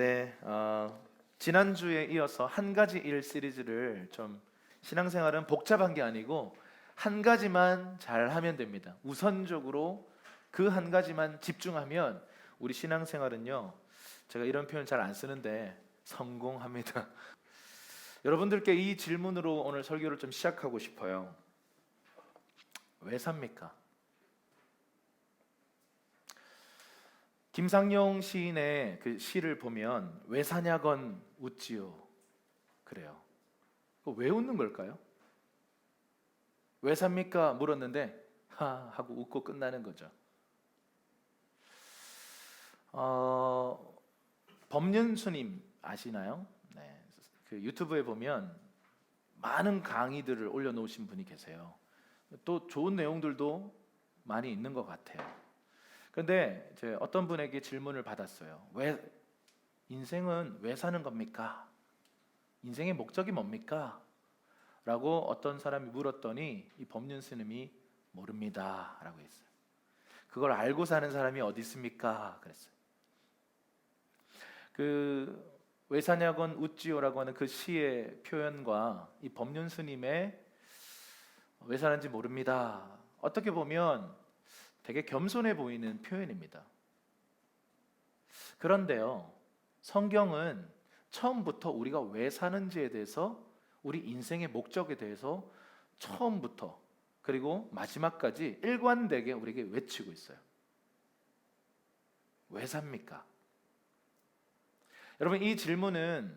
네, 지난주에 이어서 한 가지 일 시리즈를 좀 신앙생활은 복잡한 게 아니고 한 가지만 잘 하면 됩니다. 우선적으로 그 한 가지만 집중하면 우리 신앙생활은요, 제가 이런 표현 잘 안 쓰는데 성공합니다. 여러분들께 이 질문으로 오늘 설교를 좀 시작하고 싶어요. 왜 삽니까? 김상용 시인의 그 시를 보면 왜 사냐건 웃지요. 그래요. 왜 웃는 걸까요? 왜 삽니까? 물었는데 하 하고 웃고 끝나는 거죠. 법륜스님 아시나요? 네, 그 유튜브에 보면 많은 강의들을 올려놓으신 분이 계세요. 또 좋은 내용들도 많이 있는 것 같아요. 그런데 이제 어떤 분에게 질문을 받았어요. 왜 인생은 왜 사는 겁니까? 인생의 목적이 뭡니까? 라고 어떤 사람이 물었더니 이 법륜 스님이 모릅니다 라고 했어요. 그걸 알고 사는 사람이 어디 있습니까? 그랬어요. 그 왜 사냐건 웃지요라고 하는 그 시의 표현과 이 법륜 스님의 왜 사는지 모릅니다, 어떻게 보면 되게 겸손해 보이는 표현입니다. 그런데요, 성경은 처음부터 우리가 왜 사는지에 대해서, 우리 인생의 목적에 대해서 처음부터 그리고 마지막까지 일관되게 우리에게 외치고 있어요. 왜 삽니까? 여러분, 이 질문은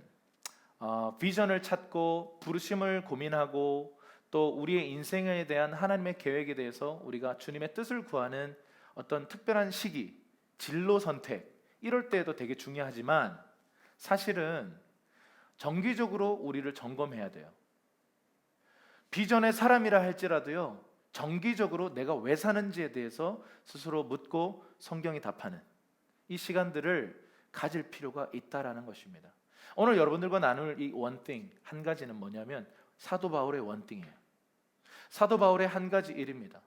비전을 찾고 부르심을 고민하고 또 우리의 인생에 대한 하나님의 계획에 대해서 우리가 주님의 뜻을 구하는 어떤 특별한 시기, 진로 선택, 이럴 때에도 되게 중요하지만 사실은 정기적으로 우리를 점검해야 돼요. 비전의 사람이라 할지라도요, 정기적으로 내가 왜 사는지에 대해서 스스로 묻고 성경이 답하는 이 시간들을 가질 필요가 있다라는 것입니다. 오늘 여러분들과 나눌 이 one thing, 한 가지는 뭐냐면 사도 바울의 one thing이에요. 사도 바울의 한 가지 일입니다.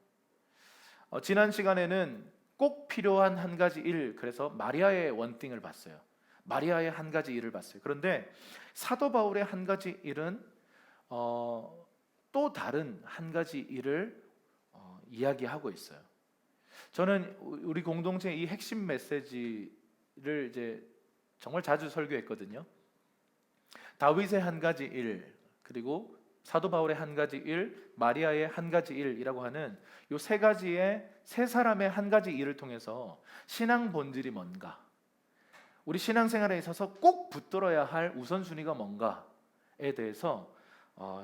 지난 시간에는 꼭 필요한 한 가지 일, 그래서 마리아의 one thing을 봤어요. 마리아의 한 가지 일을 봤어요. 그런데 사도 바울의 한 가지 일은 또 다른 한 가지 일을 이야기하고 있어요. 저는 우리 공동체 이 핵심 메시지를 이제 정말 자주 설교했거든요. 다윗의 한 가지 일, 그리고 사도 바울의 한 가지 일, 마리아의 한 가지 일이라고 하는 이 세 가지의 세 사람의 한 가지 일을 통해서 신앙 본질이 뭔가, 우리 신앙생활에 있어서 꼭 붙들어야 할 우선순위가 뭔가에 대해서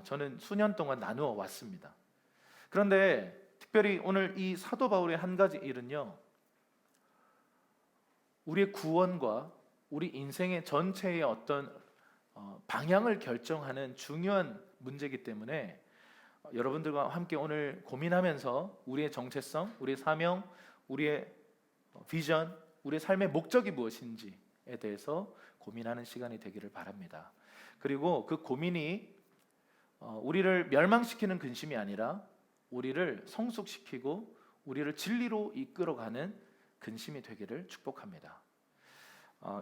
저는 수년 동안 나누어 왔습니다. 그런데 특별히 오늘 이 사도 바울의 한 가지 일은요, 우리의 구원과 우리 인생의 전체의 어떤 방향을 결정하는 중요한 문제이기 때문에 여러분들과 함께 오늘 고민하면서 우리의 정체성, 우리의 사명, 우리의 비전, 우리의 삶의 목적이 무엇인지에 대해서 고민하는 시간이 되기를 바랍니다. 그리고 그 고민이 우리를 멸망시키는 근심이 아니라 우리를 성숙시키고 우리를 진리로 이끌어가는 근심이 되기를 축복합니다.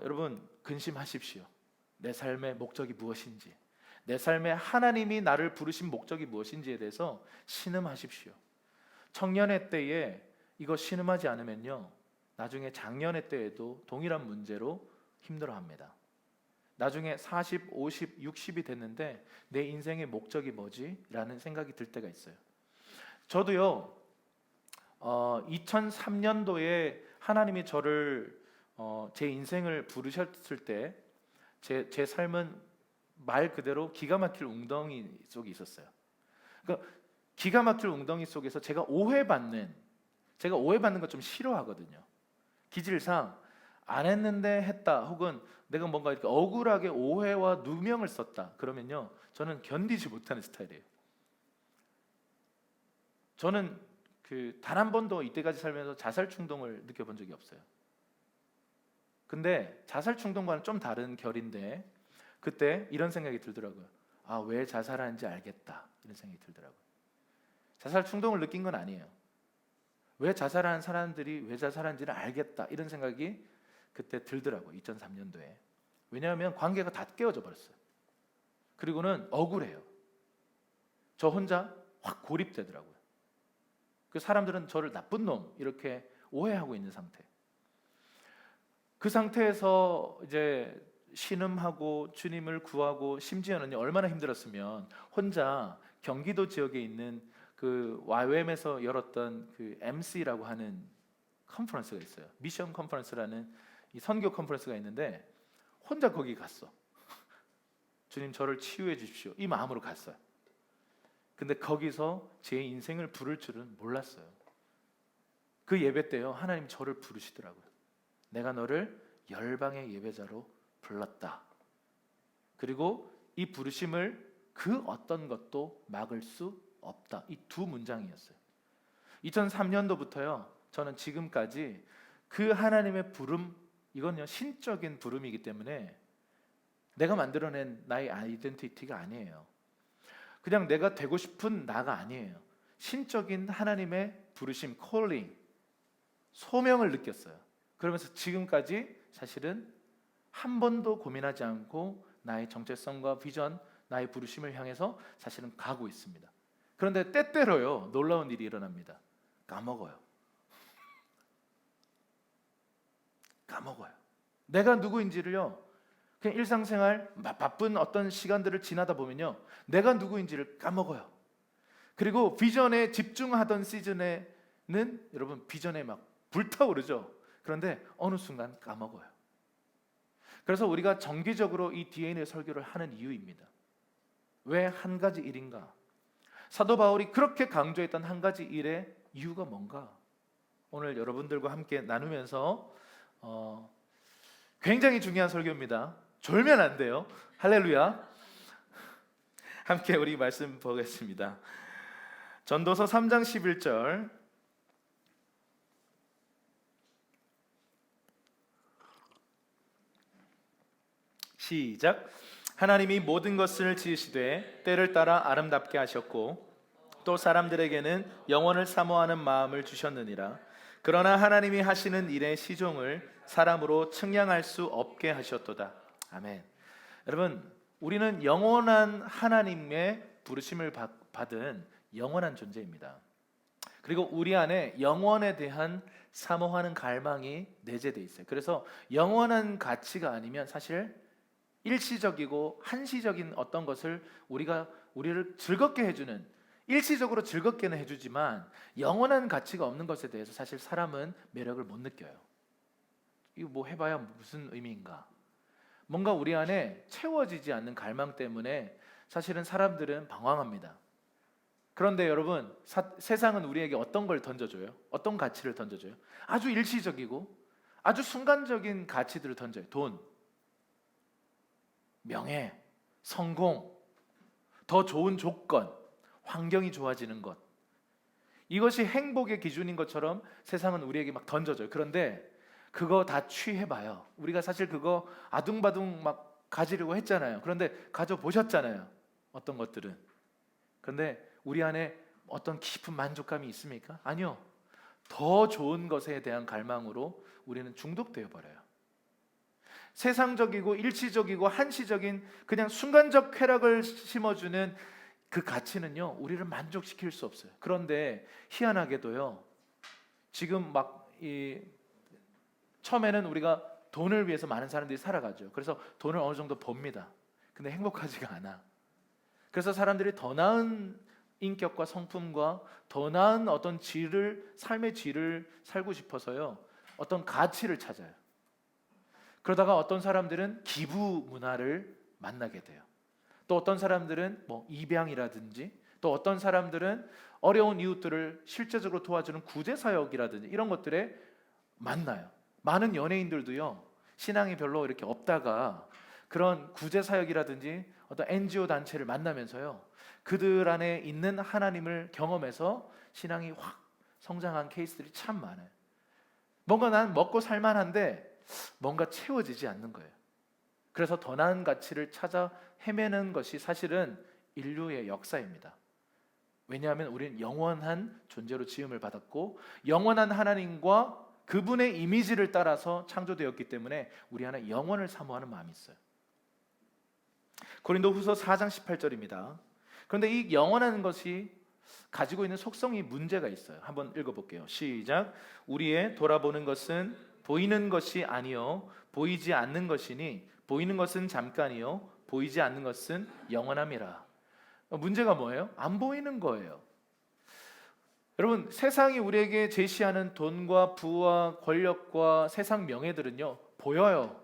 여러분, 근심하십시오. 내 삶의 목적이 무엇인지, 내 삶에 하나님이 나를 부르신 목적이 무엇인지에 대해서 신음하십시오. 청년의 때에 이거 신음하지 않으면요, 나중에 장년의 때에도 동일한 문제로 힘들어합니다. 나중에 40, 50, 60이 됐는데 내 인생의 목적이 뭐지? 라는 생각이 들 때가 있어요. 저도요, 2003년도에 하나님이 저를 제 인생을 부르셨을 때 제 삶은 말 그대로 기가 막힐 웅덩이 속에 있었어요. 그러니까 기가 막힐 웅덩이 속에서 제가 오해받는 거 좀 싫어하거든요. 기질상 안 했는데 했다, 혹은 내가 뭔가 이렇게 억울하게 오해와 누명을 썼다 그러면요, 저는 견디지 못하는 스타일이에요. 저는 단 한 번도 이때까지 살면서 자살 충동을 느껴본 적이 없어요. 근데 자살 충동과는 좀 다른 결인데 그때 이런 생각이 들더라고요. 왜 자살하는지 알겠다, 이런 생각이 들더라고요. 자살 충동을 느낀 건 아니에요. 왜 자살하는 사람들이 왜 자살하는지를 알겠다, 이런 생각이 그때 들더라고요. 2003년도에. 왜냐하면 관계가 다 깨어져 버렸어요. 그리고는 억울해요. 저 혼자 확 고립되더라고요. 그 사람들은 저를 나쁜 놈 이렇게 오해하고 있는 상태. 그 상태에서 이제 신음하고 주님을 구하고, 심지어는 얼마나 힘들었으면 혼자 경기도 지역에 있는 그 YWAM에서 열었던 그 MC라고 하는 컨퍼런스가 있어요. 미션 컨퍼런스라는 이 선교 컨퍼런스가 있는데 혼자 거기 갔어. 주님 저를 치유해 주십시오, 이 마음으로 갔어요. 근데 거기서 제 인생을 부를 줄은 몰랐어요. 그 예배 때요, 하나님 저를 부르시더라고요. 내가 너를 열방의 예배자로 불렀다. 그리고 이 부르심을 그 어떤 것도 막을 수 없다. 이 두 문장이었어요. 2003년도부터요 저는 지금까지 그 하나님의 부름, 이건요 신적인 부름이기 때문에 내가 만들어낸 나의 아이덴티티가 아니에요. 그냥 내가 되고 싶은 나가 아니에요. 신적인 하나님의 부르심, 콜링, 소명을 느꼈어요. 그러면서 지금까지 사실은 한 번도 고민하지 않고 나의 정체성과 비전, 나의 부르심을 향해서 사실은 가고 있습니다. 그런데 때때로요 놀라운 일이 일어납니다. 까먹어요. 내가 누구인지를요, 그냥 일상생활 바쁜 어떤 시간들을 지나다 보면요 내가 누구인지를 까먹어요. 그리고 비전에 집중하던 시즌에는 여러분 비전에 막 불타오르죠. 그런데 어느 순간 까먹어요. 그래서 우리가 정기적으로 이 DNA 설교를 하는 이유입니다. 왜 한 가지 일인가? 사도 바울이 그렇게 강조했던 한 가지 일의 이유가 뭔가? 오늘 여러분들과 함께 나누면서 굉장히 중요한 설교입니다. 졸면 안 돼요. 할렐루야. 함께 우리 말씀 보겠습니다. 전도서 3장 11절 시작. 하나님이 모든 것을 지으시되 때를 따라 아름답게 하셨고 또 사람들에게는 영원을 사모하는 마음을 주셨느니라. 그러나 하나님이 하시는 일의 시종을 사람으로 측량할 수 없게 하셨도다. 아멘. 여러분, 우리는 영원한 하나님의 부르심을 받은 영원한 존재입니다. 그리고 우리 안에 영원에 대한 사모하는 갈망이 내재되어 있어요. 그래서 영원한 가치가 아니면 사실 일시적이고 한시적인 어떤 것을 우리를 즐겁게 해주는, 일시적으로 즐겁게는 해주지만 영원한 가치가 없는 것에 대해서 사실 사람은 매력을 못 느껴요. 이거 뭐 해봐야 무슨 의미인가? 뭔가 우리 안에 채워지지 않는 갈망 때문에 사실은 사람들은 방황합니다. 그런데 여러분, 세상은 우리에게 어떤 걸 던져줘요? 어떤 가치를 던져줘요? 아주 일시적이고 아주 순간적인 가치들을 던져요. 돈, 명예, 성공, 더 좋은 조건, 환경이 좋아지는 것, 이것이 행복의 기준인 것처럼 세상은 우리에게 막 던져줘요. 그런데 그거 다 취해봐요. 우리가 사실 그거 아둥바둥 막 가지려고 했잖아요. 그런데 가져보셨잖아요. 어떤 것들은. 그런데 우리 안에 어떤 깊은 만족감이 있습니까? 아니요. 더 좋은 것에 대한 갈망으로 우리는 중독되어 버려요. 세상적이고 일시적이고 한시적인 그냥 순간적 쾌락을 심어주는 그 가치는요 우리를 만족시킬 수 없어요. 그런데 희한하게도요 지금 처음에는 우리가 돈을 위해서 많은 사람들이 살아가죠. 그래서 돈을 어느 정도 법니다. 근데 행복하지가 않아. 그래서 사람들이 더 나은 인격과 성품과 더 나은 어떤 삶의 질을 살고 싶어서요 어떤 가치를 찾아요. 그러다가 어떤 사람들은 기부 문화를 만나게 돼요. 또 어떤 사람들은 입양이라든지, 또 어떤 사람들은 어려운 이웃들을 실제적으로 도와주는 구제사역이라든지 이런 것들에 만나요. 많은 연예인들도요 신앙이 별로 이렇게 없다가 그런 구제사역이라든지 어떤 NGO 단체를 만나면서요 그들 안에 있는 하나님을 경험해서 신앙이 확 성장한 케이스들이 참 많아요. 뭔가 난 먹고 살만한데 뭔가 채워지지 않는 거예요. 그래서 더 나은 가치를 찾아 헤매는 것이 사실은 인류의 역사입니다. 왜냐하면 우리는 영원한 존재로 지음을 받았고 영원한 하나님과 그분의 이미지를 따라서 창조되었기 때문에 우리 안에 영원을 사모하는 마음이 있어요. 고린도후서 4장 18절입니다. 그런데 이 영원한 것이 가지고 있는 속성이 문제가 있어요. 한번 읽어볼게요. 시작. 우리의 돌아보는 것은 보이는 것이 아니요 보이지 않는 것이니 보이는 것은 잠깐이요 보이지 않는 것은 영원함이라. 문제가 뭐예요? 안 보이는 거예요. 여러분, 세상이 우리에게 제시하는 돈과 부와 권력과 세상 명예들은요 보여요.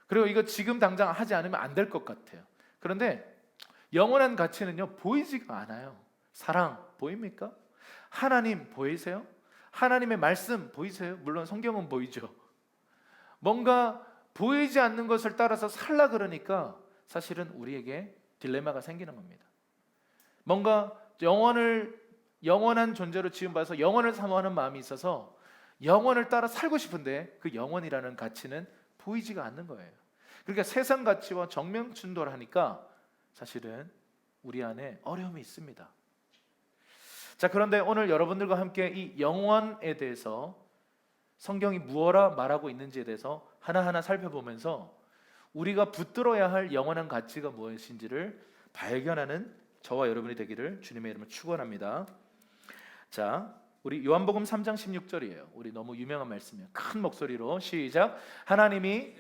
그리고 이거 지금 당장 하지 않으면 안 될 것 같아요. 그런데 영원한 가치는요 보이지가 않아요. 사랑 보입니까? 하나님 보이세요? 하나님의 말씀 보이세요? 물론 성경은 보이죠. 뭔가 보이지 않는 것을 따라서 살라 그러니까 사실은 우리에게 딜레마가 생기는 겁니다. 뭔가 영원한 존재로 지음받아서 영원을 사모하는 마음이 있어서 영원을 따라 살고 싶은데 그 영원이라는 가치는 보이지가 않는 거예요. 그러니까 세상 가치와 정면충돌하니까 사실은 우리 안에 어려움이 있습니다. 자, 그런데 오늘 여러분들과 함께 이 영원에 대해서 성경이 무엇라 말하고 있는지에 대해서 하나하나 살펴보면서 우리가 붙들어야 할 영원한 가치가 무엇인지를 발견하는 저와 여러분이 되기를 주님의 이름으로 축원합니다. 자, 우리 요한복음 3장 16절이에요. 우리 너무 유명한 말씀이에요. 큰 목소리로 시작. 하나님이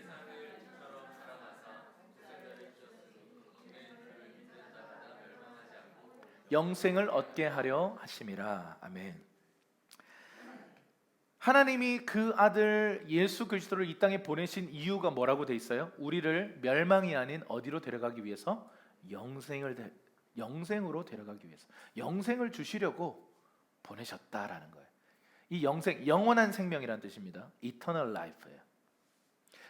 영생을 얻게 하려 하심이라. 아멘. 하나님이 그 아들 예수 그리스도를 이 땅에 보내신 이유가 뭐라고 돼 있어요? 우리를 멸망이 아닌 어디로 데려가기 위해서? 영생으로 데려가기 위해서. 영생을 주시려고 보내셨다라는 거예요. 이 영생, 영원한 생명이라는 뜻입니다. Eternal life예요.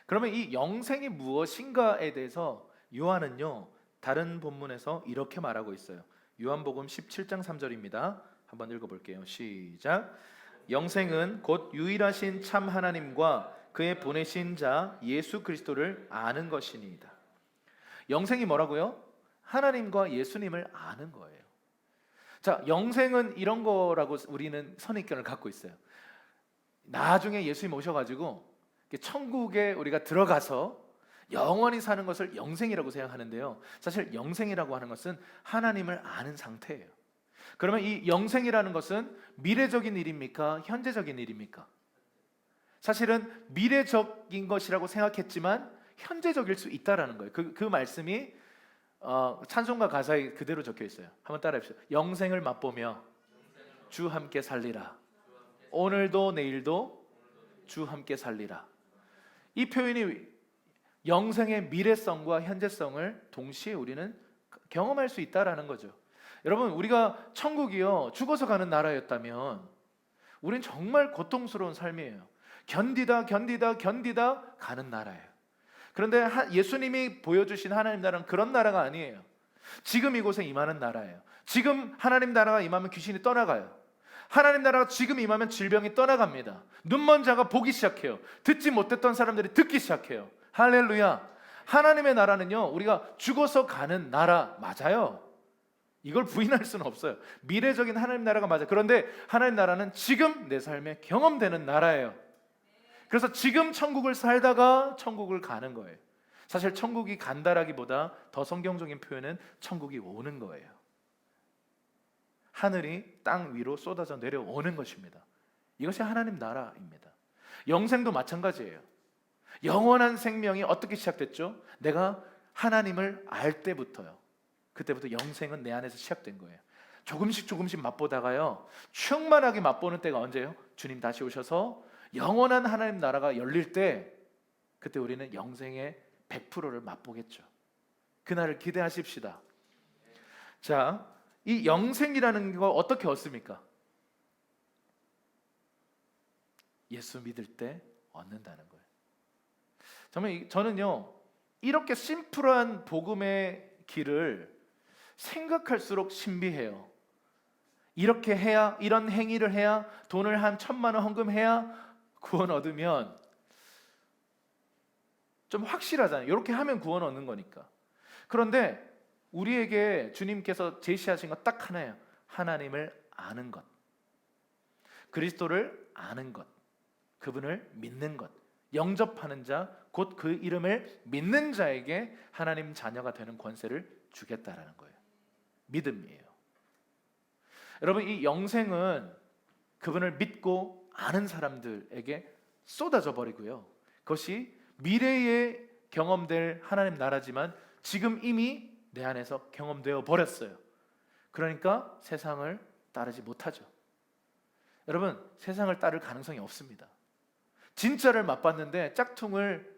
그러면 이 영생이 무엇인가에 대해서 요한은요 다른 본문에서 이렇게 말하고 있어요. 요한복음 17장 3절입니다. 한번 읽어볼게요. 시작. 영생은 곧 유일하신 참 하나님과 그의 보내신 자 예수 그리스도를 아는 것이니이다. 영생이 뭐라고요? 하나님과 예수님을 아는 거예요. 자, 영생은 이런 거라고 우리는 선입견을 갖고 있어요. 나중에 예수님 오셔가지고 천국에 우리가 들어가서 영원히 사는 것을 영생이라고 생각하는데요, 사실 영생이라고 하는 것은 하나님을 아는 상태예요. 그러면 이 영생이라는 것은 미래적인 일입니까? 현재적인 일입니까? 사실은 미래적인 것이라고 생각했지만 현재적일 수 있다라는 거예요. 그 말씀이 찬송가 가사에 그대로 적혀 있어요. 한번 따라해 보세요. 영생을 맛보며 주 함께 살리라. 오늘도 내일도 주 함께 살리라. 이 표현이 영생의 미래성과 현재성을 동시에 우리는 경험할 수 있다라는 거죠. 여러분, 우리가 천국이요 죽어서 가는 나라였다면 우린 정말 고통스러운 삶이에요. 견디다 가는 나라예요. 그런데 예수님이 보여주신 하나님 나라는 그런 나라가 아니에요. 지금 이곳에 임하는 나라예요. 지금 하나님 나라가 임하면 귀신이 떠나가요. 하나님 나라가 지금 임하면 질병이 떠나갑니다. 눈먼 자가 보기 시작해요. 듣지 못했던 사람들이 듣기 시작해요. 할렐루야. 하나님의 나라는요 우리가 죽어서 가는 나라 맞아요. 이걸 부인할 수는 없어요. 미래적인 하나님 나라가 맞아요. 그런데 하나님 나라는 지금 내 삶에 경험되는 나라예요. 그래서 지금 천국을 살다가 천국을 가는 거예요. 사실 천국이 간다라기보다 더 성경적인 표현은 천국이 오는 거예요. 하늘이 땅 위로 쏟아져 내려오는 것입니다. 이것이 하나님 나라입니다. 영생도 마찬가지예요. 영원한 생명이 어떻게 시작됐죠? 내가 하나님을 알 때부터요. 그때부터 영생은 내 안에서 시작된 거예요. 조금씩 맛보다가요 충만하게 맛보는 때가 언제예요? 주님 다시 오셔서 영원한 하나님 나라가 열릴 때, 그때 우리는 영생의 100%를 맛보겠죠. 그날을 기대하십시다. 자, 이 영생이라는 거 어떻게 얻습니까? 예수 믿을 때 얻는다는 거예요. 정말 저는요 이렇게 심플한 복음의 길을 생각할수록 신비해요. 이렇게 해야, 이런 행위를 해야, 돈을 한 1,000만 원 헌금해야 구원 얻으면 좀 확실하잖아요. 이렇게 하면 구원 얻는 거니까. 그런데 우리에게 주님께서 제시하신 것 딱 하나예요. 하나님을 아는 것, 그리스도를 아는 것. 그분을 믿는 것, 영접하는 자, 곧 그 이름을 믿는 자에게 하나님 자녀가 되는 권세를 주겠다라는 거예요. 믿음이에요. 여러분, 이 영생은 그분을 믿고 아는 사람들에게 쏟아져 버리고요. 그것이 미래에 경험될 하나님 나라지만 지금 이미 내 안에서 경험되어 버렸어요. 그러니까 세상을 따르지 못하죠. 여러분, 세상을 따를 가능성이 없습니다. 진짜를 맛봤는데 짝퉁을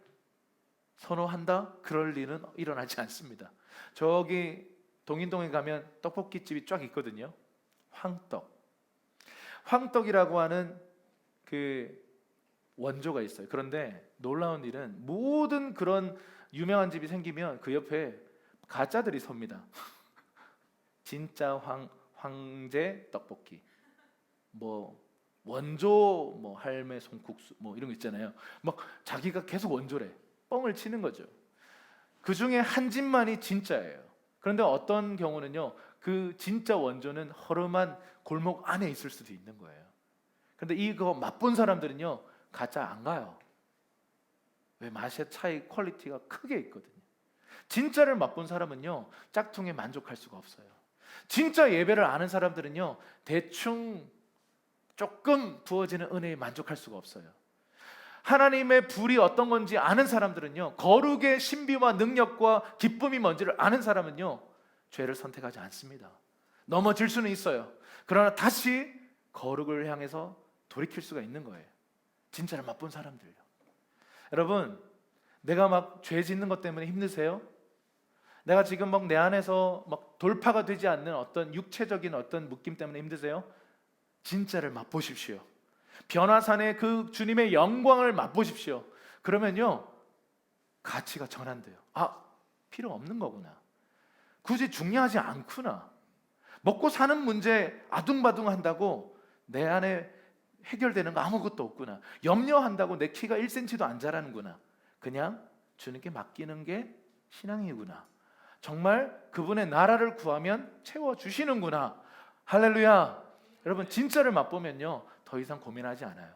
선호한다? 그럴 일은 일어나지 않습니다. 저기 동인동에 가면 떡볶이집이 쫙 있거든요. 황떡이라고 하는 그 원조가 있어요. 그런데 놀라운 일은 모든 그런 유명한 집이 생기면 그 옆에 가짜들이 섭니다. 진짜 황제 떡볶이, 뭐 원조 뭐 할매 손국수 뭐 이런 거 있잖아요. 막 자기가 계속 원조래. 뻥을 치는 거죠. 그 중에 한 집만이 진짜예요. 그런데 어떤 경우는요, 그 진짜 원조는 허름한 골목 안에 있을 수도 있는 거예요. 그런데 이거 맛본 사람들은요, 가짜 안 가요. 왜? 맛의 차이, 퀄리티가 크게 있거든요. 진짜를 맛본 사람은요, 짝퉁에 만족할 수가 없어요. 진짜 예배를 아는 사람들은요, 대충 조금 부어지는 은혜에 만족할 수가 없어요. 하나님의 불이 어떤 건지 아는 사람들은요, 거룩의 신비와 능력과 기쁨이 뭔지를 아는 사람은요, 죄를 선택하지 않습니다. 넘어질 수는 있어요. 그러나 다시 거룩을 향해서 돌이킬 수가 있는 거예요. 진짜를 맛본 사람들요. 여러분, 내가 막 죄 짓는 것 때문에 힘드세요? 내가 지금 막 내 안에서 막 돌파가 되지 않는 어떤 육체적인 어떤 묶임 때문에 힘드세요? 진짜를 맛보십시오. 변화산의 그 주님의 영광을 맛보십시오. 그러면요, 가치가 전환돼요. 아, 필요 없는 거구나. 굳이 중요하지 않구나. 먹고 사는 문제 아둥바둥 한다고 내 안에 해결되는 거 아무것도 없구나. 염려한다고 내 키가 1cm도 안 자라는구나. 그냥 주님께 맡기는 게 신앙이구나. 정말 그분의 나라를 구하면 채워주시는구나. 할렐루야. 여러분, 진짜를 맛보면요, 더 이상 고민하지 않아요.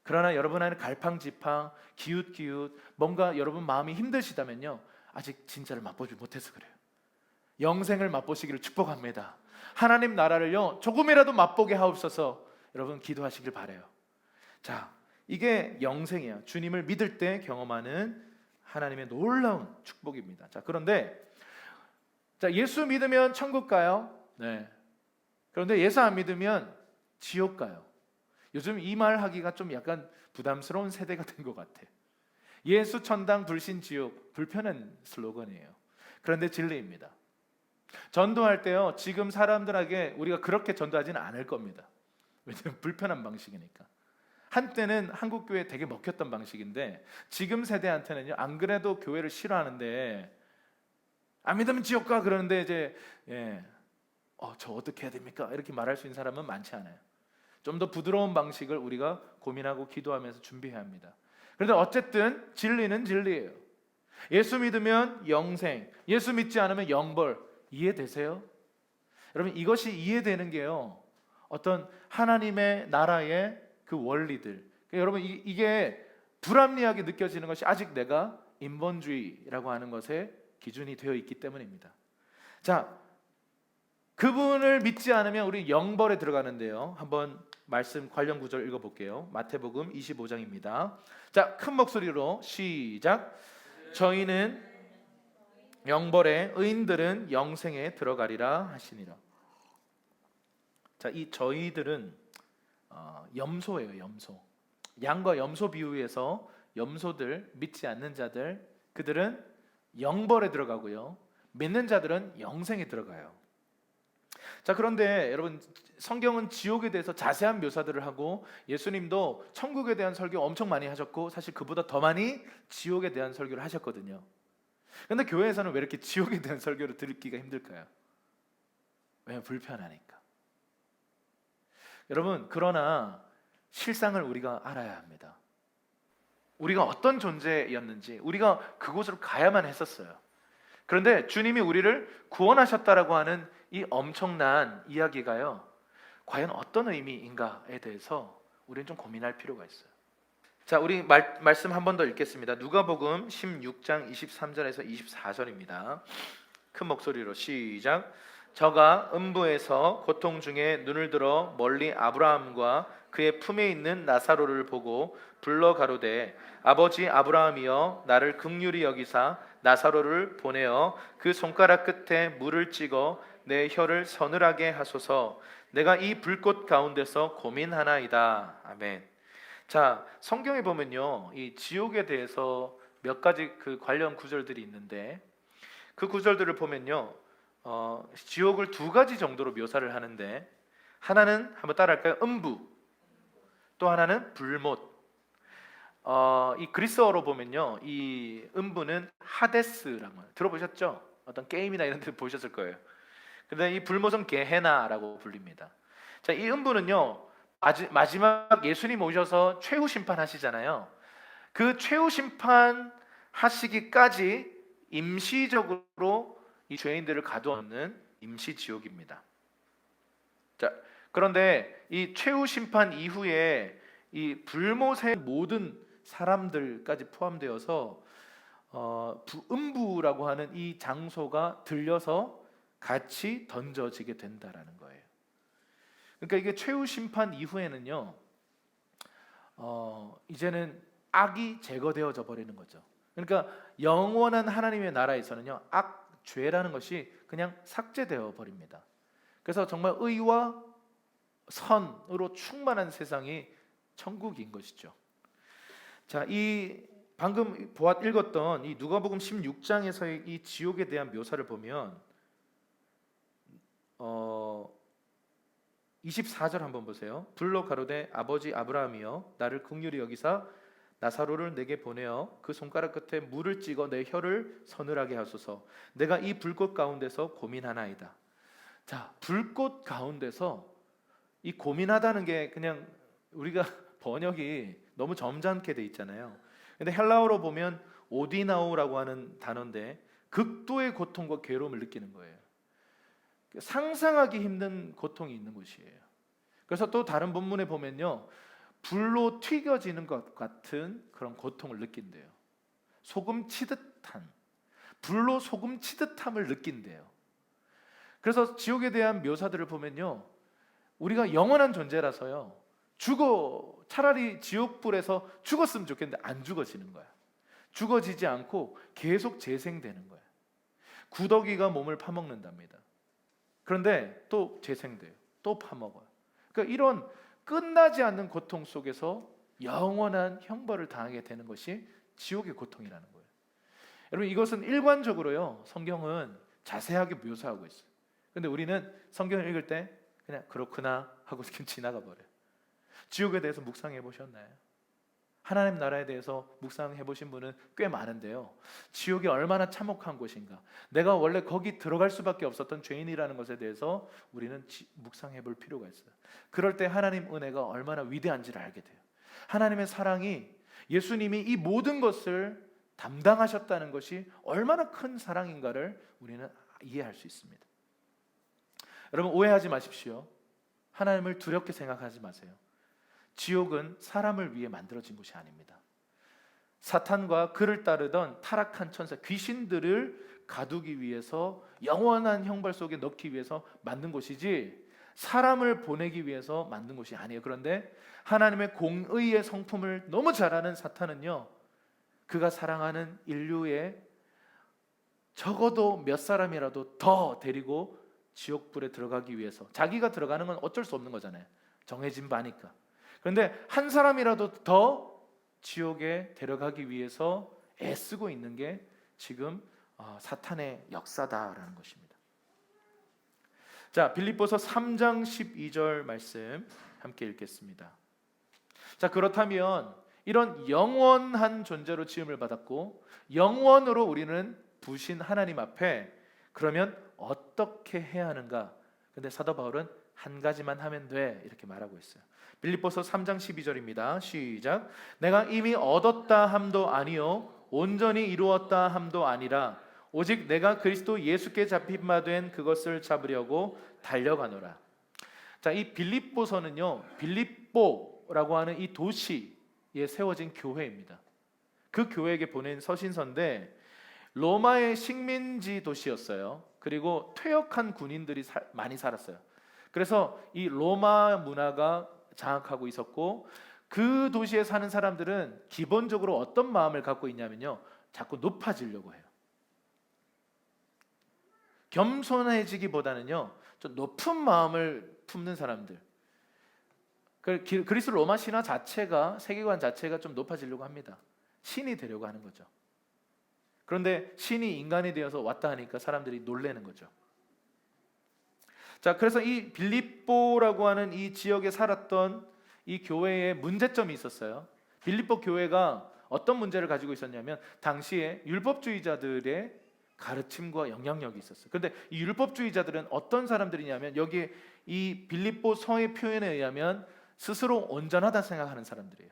그러나 여러분 안에 갈팡지팡, 기웃기웃, 뭔가 여러분 마음이 힘드시다면요, 아직 진짜를 맛보지 못해서 그래요. 영생을 맛보시기를 축복합니다. 하나님 나라를요, 조금이라도 맛보게 하옵소서. 여러분 기도하시길 바라요. 자, 이게 영생이에요. 주님을 믿을 때 경험하는 하나님의 놀라운 축복입니다. 자, 그런데 예수 믿으면 천국 가요? 네. 그런데 예수 안 믿으면 지옥 가요. 요즘 이 말 하기가 좀 약간 부담스러운 세대가 된 것 같아. 예수 천당 불신 지옥, 불편한 슬로건이에요. 그런데 진리입니다. 전도할 때요, 지금 사람들에게 우리가 그렇게 전도하지는 않을 겁니다. 왜냐하면 불편한 방식이니까. 한때는 한국 교회에 되게 먹혔던 방식인데 지금 세대한테는요, 안 그래도 교회를 싫어하는데 안 믿으면 지옥 가 그러는데 이제 저 어떻게 해야 됩니까? 이렇게 말할 수 있는 사람은 많지 않아요. 좀 더 부드러운 방식을 우리가 고민하고 기도하면서 준비해야 합니다. 그런데 어쨌든 진리는 진리예요. 예수 믿으면 영생, 예수 믿지 않으면 영벌. 이해되세요? 여러분, 이것이 이해되는 게요, 어떤 하나님의 나라의 그 원리들. 그러니까 여러분, 이게 불합리하게 느껴지는 것이 아직 내가 인본주의라고 하는 것에 기준이 되어 있기 때문입니다. 자, 그분을 믿지 않으면 우리 영벌에 들어가는데요, 한번 말씀 관련 구절 읽어볼게요. 마태복음 25장입니다. 자, 큰 목소리로 시작. 저희는 영벌에, 의인들은 영생에 들어가리라 하시니라. 자, 이 저희들은 염소예요. 염소. 양과 염소 비유에서 염소들, 믿지 않는 자들, 그들은 영벌에 들어가고요, 믿는 자들은 영생에 들어가요. 자, 그런데 여러분, 성경은 지옥에 대해서 자세한 묘사들을 하고 예수님도 천국에 대한 설교 엄청 많이 하셨고 사실 그보다 더 많이 지옥에 대한 설교를 하셨거든요. 그런데 교회에서는 왜 이렇게 지옥에 대한 설교를 듣기가 힘들까요? 왜냐하면 불편하니까. 여러분, 그러나 실상을 우리가 알아야 합니다. 우리가 어떤 존재였는지, 우리가 그곳으로 가야만 했었어요. 그런데 주님이 우리를 구원하셨다라고 하는 이 엄청난 이야기가요, 과연 어떤 의미인가에 대해서 우리는 좀 고민할 필요가 있어요. 자, 우리 말씀 한 번 더 읽겠습니다. 누가복음 16장 23절에서 24절입니다. 큰 목소리로 시작. 저가 음부에서 고통 중에 눈을 들어 멀리 아브라함과 그의 품에 있는 나사로를 보고 불러 가로되 아버지 아브라함이여 나를 긍휼히 여기사 나사로를 보내어 그 손가락 끝에 물을 찍어 내 혀를 서늘하게 하소서. 내가 이 불꽃 가운데서 고민하나이다. 아멘. 자, 성경에 보면요, 이 지옥에 대해서 몇 가지 그 관련 구절들이 있는데 그 구절들을 보면요, 지옥을 두 가지 정도로 묘사를 하는데 하나는 한번 따라할까요? 음부. 또 하나는 불못. 이 그리스어로 보면요, 이 음부는 하데스라고 들어보셨죠? 어떤 게임이나 이런 데 보셨을 거예요. 근데 이 불못은 게헤나라고 불립니다. 자, 이 음부는요, 마지막 예수님 오셔서 최후 심판하시잖아요. 그 최후 심판 하시기까지 임시적으로 이 죄인들을 가두어놓는 임시 지옥입니다. 자, 그런데 이 최후 심판 이후에 이 불못의 모든 사람들까지 포함되어서 음부라고 하는 이 장소가 들려서 같이 던져지게 된다라는 거예요. 그러니까 이게 최후 심판 이후에는요, 이제는 악이 제거되어져 버리는 거죠. 그러니까 영원한 하나님의 나라에서는요, 죄라는 것이 그냥 삭제되어 버립니다. 그래서 정말 의와 선으로 충만한 세상이 천국인 것이죠. 자, 이 방금 읽었던 이 누가복음 16장에서의 이 지옥에 대한 묘사를 보면 24절 한번 보세요. 불러 가로되 아버지 아브라함이여 나를 긍휼히 여기사 나사로를 내게 보내어 그 손가락 끝에 물을 찍어 내 혀를 서늘하게 하소서. 내가 이 불꽃 가운데서 고민하나이다. 자, 불꽃 가운데서 이 고민하다는 게 그냥 우리가 번역이 너무 점잖게 돼 있잖아요. 근데 헬라어로 보면 오디나오라고 하는 단어인데 극도의 고통과 괴로움을 느끼는 거예요. 상상하기 힘든 고통이 있는 곳이에요. 그래서 또 다른 본문에 보면요, 불로 튀겨지는 것 같은 그런 고통을 느낀대요. 소금 치듯한, 불로 소금 치듯함을 느낀대요. 그래서 지옥에 대한 묘사들을 보면요, 우리가 영원한 존재라서요, 차라리 지옥불에서 죽었으면 좋겠는데 안 죽어지는 거야. 죽어지지 않고 계속 재생되는 거야. 구더기가 몸을 파먹는답니다. 그런데 또 재생돼요. 또 파먹어요. 그러니까 이런 끝나지 않는 고통 속에서 영원한 형벌을 당하게 되는 것이 지옥의 고통이라는 거예요. 여러분, 이것은 일관적으로요, 성경은 자세하게 묘사하고 있어요. 그런데 우리는 성경을 읽을 때 그냥 그렇구나 하고 지나가 버려요. 지옥에 대해서 묵상해 보셨나요? 하나님 나라에 대해서 묵상해 보신 분은 꽤 많은데요, 지옥이 얼마나 참혹한 곳인가, 내가 원래 거기 들어갈 수밖에 없었던 죄인이라는 것에 대해서 우리는 묵상해 볼 필요가 있어요. 그럴 때 하나님 은혜가 얼마나 위대한지를 알게 돼요. 하나님의 사랑이, 예수님이 이 모든 것을 담당하셨다는 것이 얼마나 큰 사랑인가를 우리는 이해할 수 있습니다. 여러분, 오해하지 마십시오. 하나님을 두렵게 생각하지 마세요. 지옥은 사람을 위해 만들어진 곳이 아닙니다. 사탄과 그를 따르던 타락한 천사, 귀신들을 가두기 위해서, 영원한 형벌 속에 넣기 위해서 만든 곳이지 사람을 보내기 위해서 만든 곳이 아니에요. 그런데 하나님의 공의의 성품을 너무 잘 아는 사탄은요, 그가 사랑하는 인류의 적어도 몇 사람이라도 더 데리고 지옥불에 들어가기 위해서, 자기가 들어가는 건 어쩔 수 없는 거잖아요. 정해진 바니까. 그런데 한 사람이라도 더 지옥에 데려가기 위해서 애쓰고 있는 게 지금 사탄의 역사다라는 것입니다. 자, 빌립보서 3장 12절 말씀 함께 읽겠습니다. 자, 그렇다면 이런 영원한 존재로 지음을 받았고 영원으로 우리는 부신 하나님 앞에 그러면 어떻게 해야 하는가? 근데 사도 바울은 한 가지만 하면 돼, 이렇게 말하고 있어요. 빌립보서 3장 12절입니다. 시작. 내가 이미 얻었다 함도 아니요 온전히 이루었다 함도 아니라 오직 내가 그리스도 예수께 잡힌 바 된 그것을 잡으려고 달려가노라. 자, 이 빌립보서는요, 빌립보라고 하는 이 도시, 세워진 교회입니다. 그 교회에게 보낸 서신서인데 로마의 식민지 도시였어요. 그리고 퇴역한 군인들이 많이 살았어요. 그래서 이 로마 문화가 장악하고 있었고 그 도시에 사는 사람들은 기본적으로 어떤 마음을 갖고 있냐면요, 자꾸 높아지려고 해요. 겸손해지기보다는요, 좀 높은 마음을 품는 사람들. 그리스 로마 신화 자체가, 세계관 자체가 좀 높아지려고 합니다. 신이 되려고 하는 거죠. 그런데 신이 인간이 되어서 왔다 하니까 사람들이 놀라는 거죠. 자, 그래서 이 빌립보라고 하는 이 지역에 살았던 이 교회에 문제점이 있었어요. 빌립보 교회가 어떤 문제를 가지고 있었냐면 당시에 율법주의자들의 가르침과 영향력이 있었어요. 그런데 이 율법주의자들은 어떤 사람들이냐면 여기 이 빌립보 서의 표현에 의하면 스스로 온전하다 생각하는 사람들이에요.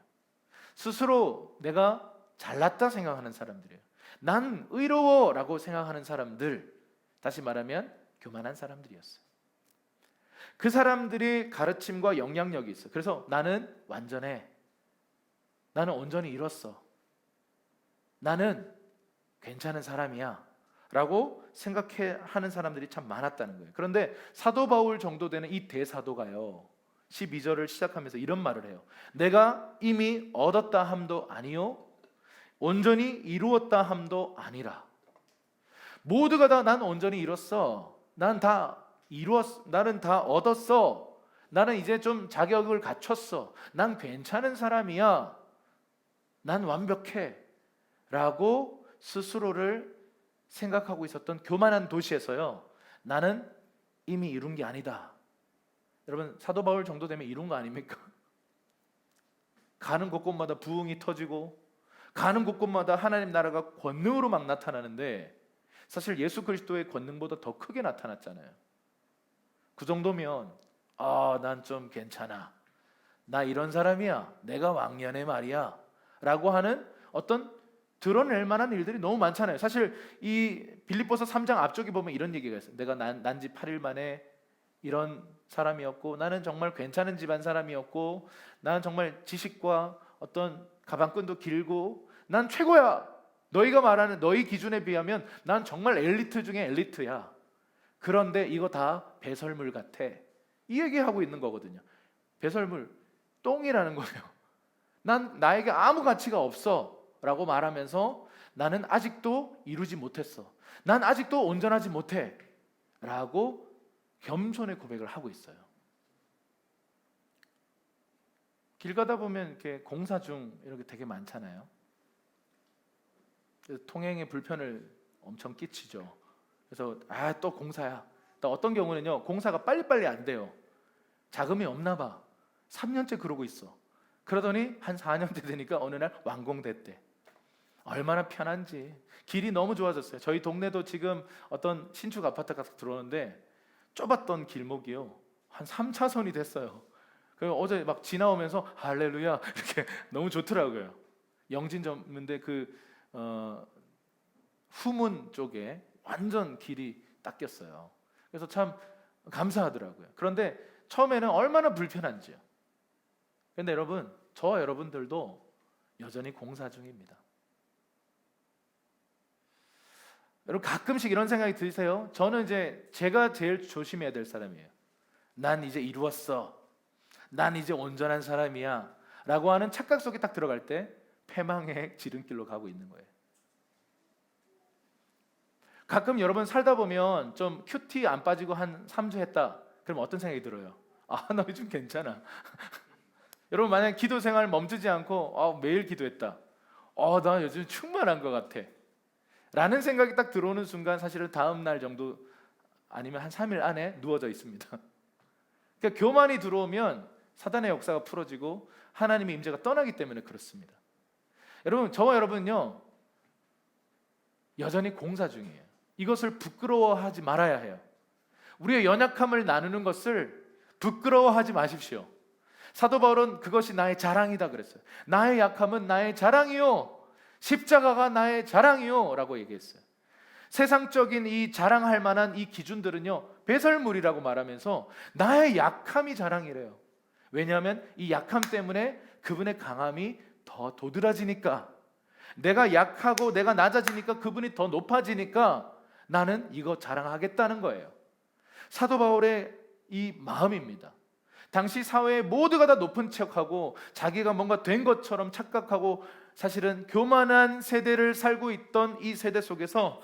스스로 내가 잘났다 생각하는 사람들이에요. 난 의로워라고 생각하는 사람들, 다시 말하면 교만한 사람들이었어요. 그 사람들이 가르침과 영향력이 있어. 그래서 나는 완전해. 나는 온전히 이뤘어. 나는 괜찮은 사람이야 라고 생각하는 사람들이 참 많았다는 거예요. 그런데 사도 바울 정도 되는 이 대사도가요, 12절을 시작하면서 이런 말을 해요. 내가 이미 얻었다 함도 아니요 온전히 이루었다 함도 아니라. 모두가 다 난 온전히 이뤘어. 난 다 이루었어. 나는 다 얻었어. 나는 이제 좀 자격을 갖췄어. 난 괜찮은 사람이야. 난 완벽해. 라고 스스로를 생각하고 있었던 교만한 도시에서요, 나는 이미 이룬 게 아니다. 여러분, 사도 바울 정도 되면 이룬 거 아닙니까? 가는 곳곳마다 부흥이 터지고 가는 곳곳마다 하나님 나라가 권능으로 막 나타나는데 사실 예수 그리스도의 권능보다 더 크게 나타났잖아요. 그 정도면 난 좀 괜찮아. 나 이런 사람이야. 내가 왕년의 말이야. 라고 하는 어떤 드러낼 만한 일들이 너무 많잖아요. 사실 이 빌립보서 3장 앞쪽에 보면 이런 얘기가 있어요. 내가 난지 8일 만에 이런 사람이었고 나는 정말 괜찮은 집안 사람이었고 나는 정말 지식과 어떤 가방끈도 길고 난 최고야. 너희가 말하는 너희 기준에 비하면 난 정말 엘리트 중에 엘리트야. 그런데 이거 다 배설물 같아. 이 얘기하고 있는 거거든요. 배설물, 똥이라는 거예요. 난 나에게 아무 가치가 없어 라고 말하면서 나는 아직도 이루지 못했어. 난 아직도 온전하지 못해 라고 겸손의 고백을 하고 있어요. 길 가다 보면 이렇게 공사 중 이렇게 되게 많잖아요. 그래서 통행에 불편을 엄청 끼치죠. 그래서 또 공사야. 또 어떤 경우는요, 공사가 빨리빨리 안 돼요. 자금이 없나 봐. 3년째 그러고 있어. 그러더니 한 4년째 되니까 어느 날 완공됐대. 얼마나 편한지. 길이 너무 좋아졌어요. 저희 동네도 지금 어떤 신축 아파트가 들어오는데 좁았던 길목이요, 한 3차선이 됐어요. 그래서 어제 막 지나오면서 할렐루야 이렇게 너무 좋더라고요. 영진점인데 후문 쪽에 완전 길이 닦였어요. 그래서 참 감사하더라고요. 그런데 처음에는 얼마나 불편한지요. 그런데 여러분, 저와 여러분들도 여전히 공사 중입니다. 여러분, 가끔씩 이런 생각이 드세요? 저는 이제 제가 제일 조심해야 될 사람이에요. 난 이제 이루었어. 난 이제 온전한 사람이야 라고 하는 착각 속에 딱 들어갈 때 패망의 지름길로 가고 있는 거예요. 가끔 여러분 살다 보면 좀 큐티 안 빠지고 한 3주 했다. 그럼 어떤 생각이 들어요? 나 요즘 괜찮아. 여러분, 만약에 기도 생활 멈추지 않고 매일 기도했다. 나 요즘 충만한 것 같아 라는 생각이 딱 들어오는 순간 사실은 다음 날 정도 아니면 한 3일 안에 누워져 있습니다. 그러니까 교만이 들어오면 사단의 역사가 풀어지고 하나님의 임재가 떠나기 때문에 그렇습니다. 여러분, 저와 여러분은요 여전히 공사 중이에요. 이것을 부끄러워하지 말아야 해요. 우리의 연약함을 나누는 것을 부끄러워하지 마십시오. 사도 바울은 그것이 나의 자랑이다 그랬어요. 나의 약함은 나의 자랑이요, 십자가가 나의 자랑이요 라고 얘기했어요. 세상적인 이 자랑할 만한 이 기준들은요 배설물이라고 말하면서 나의 약함이 자랑이래요. 왜냐하면 이 약함 때문에 그분의 강함이 더 더 도드라지니까, 내가 약하고 내가 낮아지니까 그분이 더 높아지니까 나는 이거 자랑하겠다는 거예요. 사도 바울의 이 마음입니다. 당시 사회의 모두가 다 높은 척하고 자기가 뭔가 된 것처럼 착각하고 사실은 교만한 세대를 살고 있던 이 세대 속에서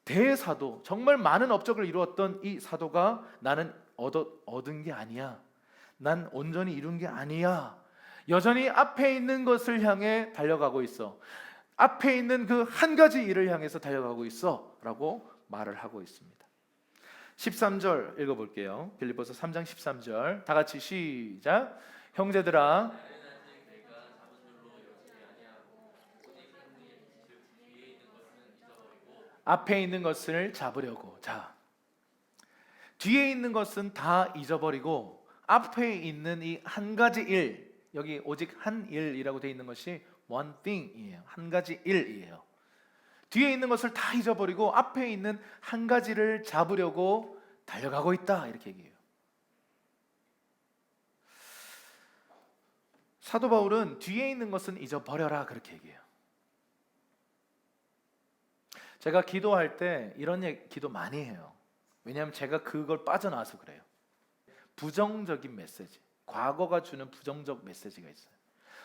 대사도, 정말 많은 업적을 이루었던 이 사도가 나는 얻은 게 아니야, 난 온전히 이룬 게 아니야, 여전히 앞에 있는 것을 향해 달려가고 있어, 앞에 있는 그 한 가지 일을 향해서 달려가고 있어 라고 말을 하고 있습니다. 13절 읽어볼게요. 빌립보서 3장 13절 다 같이 시작. 형제들아, 앞에 있는 것을 잡으려고. 자, 뒤에 있는 것은 다 잊어버리고 앞에 있는 이 한 가지 일, 여기 오직 한 일이라고 되어 있는 것이 one thing이에요. 한 가지 일이에요. 뒤에 있는 것을 다 잊어버리고 앞에 있는 한 가지를 잡으려고 달려가고 있다, 이렇게 얘기해요. 사도 바울은 뒤에 있는 것은 잊어버려라, 그렇게 얘기해요. 제가 기도할 때 이런 기도 많이 해요. 왜냐하면 제가 그걸 빠져나와서 그래요. 부정적인 메시지, 과거가 주는 부정적 메시지가 있어요.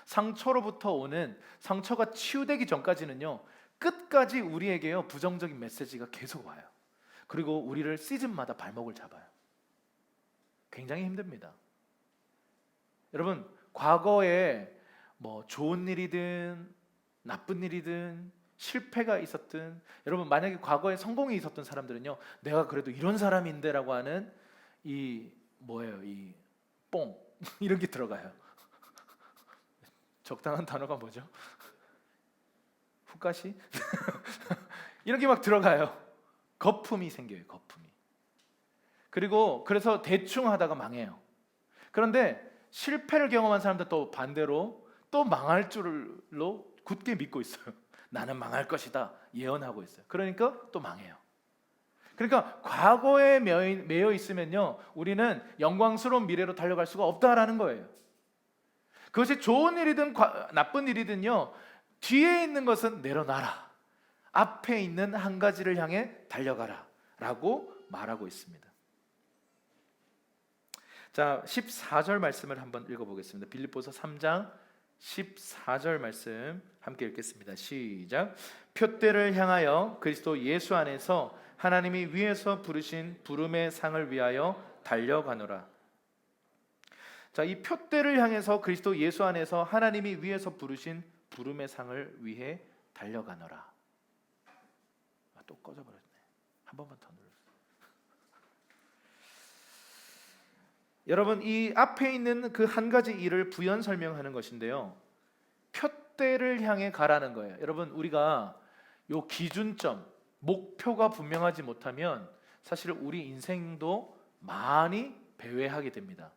상처로부터 오는, 상처가 치유되기 전까지는요, 끝까지 우리에게요 부정적인 메시지가 계속 와요. 그리고 우리를 시즌마다 발목을 잡아요. 굉장히 힘듭니다. 여러분, 과거에 뭐 좋은 일이든 나쁜 일이든 실패가 있었든, 여러분 만약에 과거에 성공이 있었던 사람들은요, 내가 그래도 이런 사람인데 라고 하는 이 뭐예요, 이 뽕 이런 게 들어가요. 적당한 단어가 뭐죠? 후가시? 이런 게 막 들어가요. 거품이 생겨요, 거품이. 그리고 그래서 대충 하다가 망해요. 그런데 실패를 경험한 사람들 또 반대로 또 망할 줄로 굳게 믿고 있어요. 나는 망할 것이다 예언하고 있어요. 그러니까 또 망해요. 그러니까 과거에 매여 있으면요, 우리는 영광스러운 미래로 달려갈 수가 없다라는 거예요. 그것이 좋은 일이든 나쁜 일이든요, 뒤에 있는 것은 내려놔라, 앞에 있는 한 가지를 향해 달려가라 라고 말하고 있습니다. 자, 14절 말씀을 한번 읽어보겠습니다. 빌립보서 3장 14절 말씀 함께 읽겠습니다. 시작. 표대를 향하여 그리스도 예수 안에서 하나님이 위에서 부르신 부름의 상을 위하여 달려가노라. 자, 이 표대를 향해서 그리스도 예수 안에서 하나님이 위에서 부르신 부름의 상을 위해 달려가노라. 또 꺼져버렸네. 한 번만 더 눌러주세요. 여러분, 이 앞에 있는 그 한 가지 일을 부연 설명하는 것인데요, 표대를 향해 가라는 거예요. 여러분, 우리가 요 기준점, 목표가 분명하지 못하면 사실 우리 인생도 많이 배회하게 됩니다.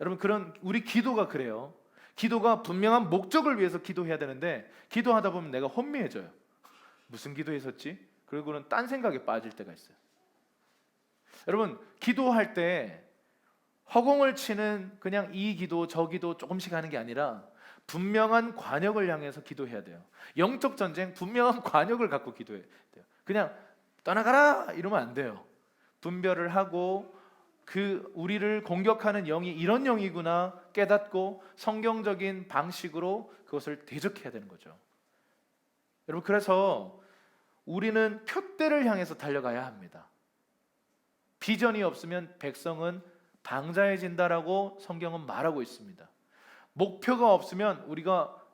여러분, 그런 우리 기도가 그래요. 기도가 분명한 목적을 위해서 기도해야 되는데 기도하다 보면 내가 혼미해져요. 무슨 기도했었지? 그리고는 딴 생각에 빠질 때가 있어요. 여러분, 기도할 때 허공을 치는 그냥 이 기도 저 기도 조금씩 하는 게 아니라 분명한 관역을 향해서 기도해야 돼요. 영적 전쟁, 분명한 관역을 갖고 기도해야 돼요. 그냥 떠나가라 이러면 안 돼요. 분별을 하고 그 우리를 공격하는 영이 이런 영이구나 깨닫고 성경적인 방식으로 그것을 대적해야 되는 거죠. 여러분, 그래서 우리는 표대를 향해서 달려가야 합니다. 비전이 없으면 백성은 방자해진다라고 성경은 말하고 있습니다. 목표가 없으면